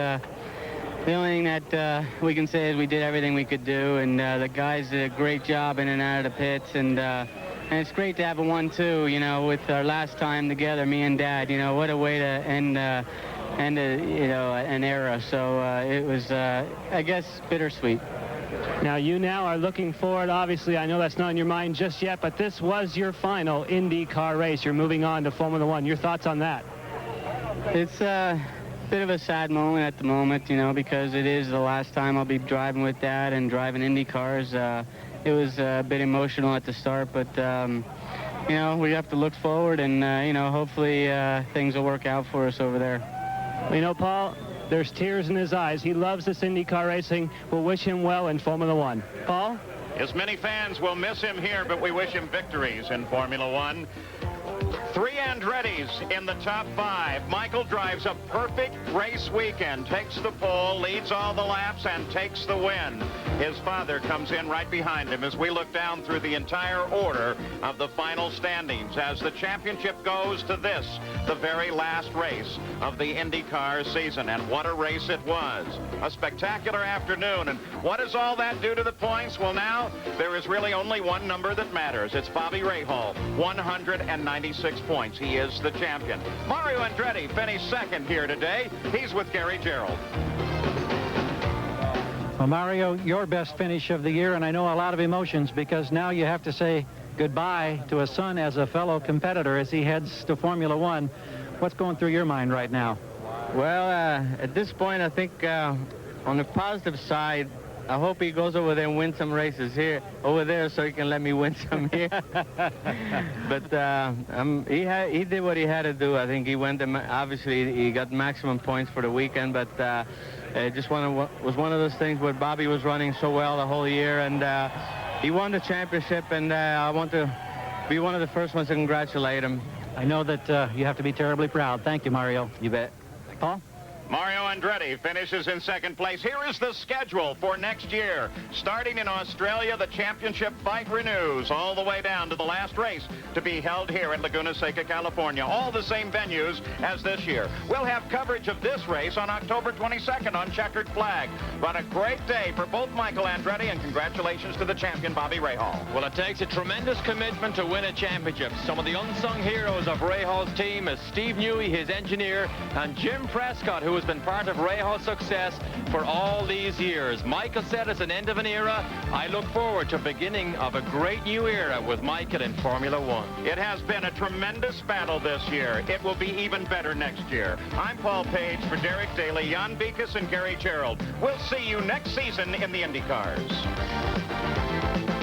the only thing that we can say is we did everything we could do, and the guys did a great job in and out of the pits, and it's great to have a 1-2, you know, with our last time together, me and Dad. You know, what a way to end you know, an era. So it was, I guess, bittersweet. Now, you now are looking forward. Obviously, I know that's not in your mind just yet, but this was your final IndyCar race. You're moving on to Formula One. Your thoughts on that? It's a bit of a sad moment at the moment, you know, because it is the last time I'll be driving with Dad and driving Indy cars. It was a bit emotional at the start, but, you know, we have to look forward and, you know, hopefully things will work out for us over there. Well, you know, Paul, there's tears in his eyes. He loves this IndyCar racing. We'll wish him well in Formula One. Paul? As many fans will miss him here, but we wish him victories in Formula One. 3 Andrettis in the top 5. Michael drives a perfect race weekend, takes the pole, leads all the laps, and takes the win. His father comes in right behind him as we look down through the entire order of the final standings as the championship goes to this, the very last race of the IndyCar season. And what a race it was. A spectacular afternoon. And what does all that do to the points? Well, now there is really only one number that matters. It's Bobby Rahal, 196 points. He is the champion. Mario Andretti finished 2nd here today. He's with Gary Gerald. Well, Mario, your best finish of the year, and I know a lot of emotions because now you have to say goodbye to a son as a fellow competitor as he heads to Formula One. What's going through your mind right now? Well, at this point, I think on the positive side, I hope he goes over there and wins some races over there so he can let me win some here. But he did what he had to do. I think he went, obviously he got maximum points for the weekend, but it just was one of those things where Bobby was running so well the whole year, and he won the championship, and I want to be one of the first ones to congratulate him. I know that you have to be terribly proud. Thank you, Mario. You bet. Paul? Mario Andretti finishes in 2nd place. Here is the schedule for next year. Starting in Australia, the championship fight renews all the way down to the last race to be held here in Laguna, Seca, California. All the same venues as this year. We'll have coverage of this race on October 22nd on Checkered Flag. But a great day for both Michael Andretti, and congratulations to the champion, Bobby Rahal. Well, it takes a tremendous commitment to win a championship. Some of the unsung heroes of Rahal's team is Steve Newey, his engineer, and Jim Prescott, who has been part of Rahal's success for all these years. Michael said it's an end of an era. I look forward to beginning of a great new era with Michael in Formula One. It has been a tremendous battle this year. It will be even better next year. I'm Paul Page for Derek Daly, Jan Beekes, and Gary Gerald. We'll see you next season in the IndyCars.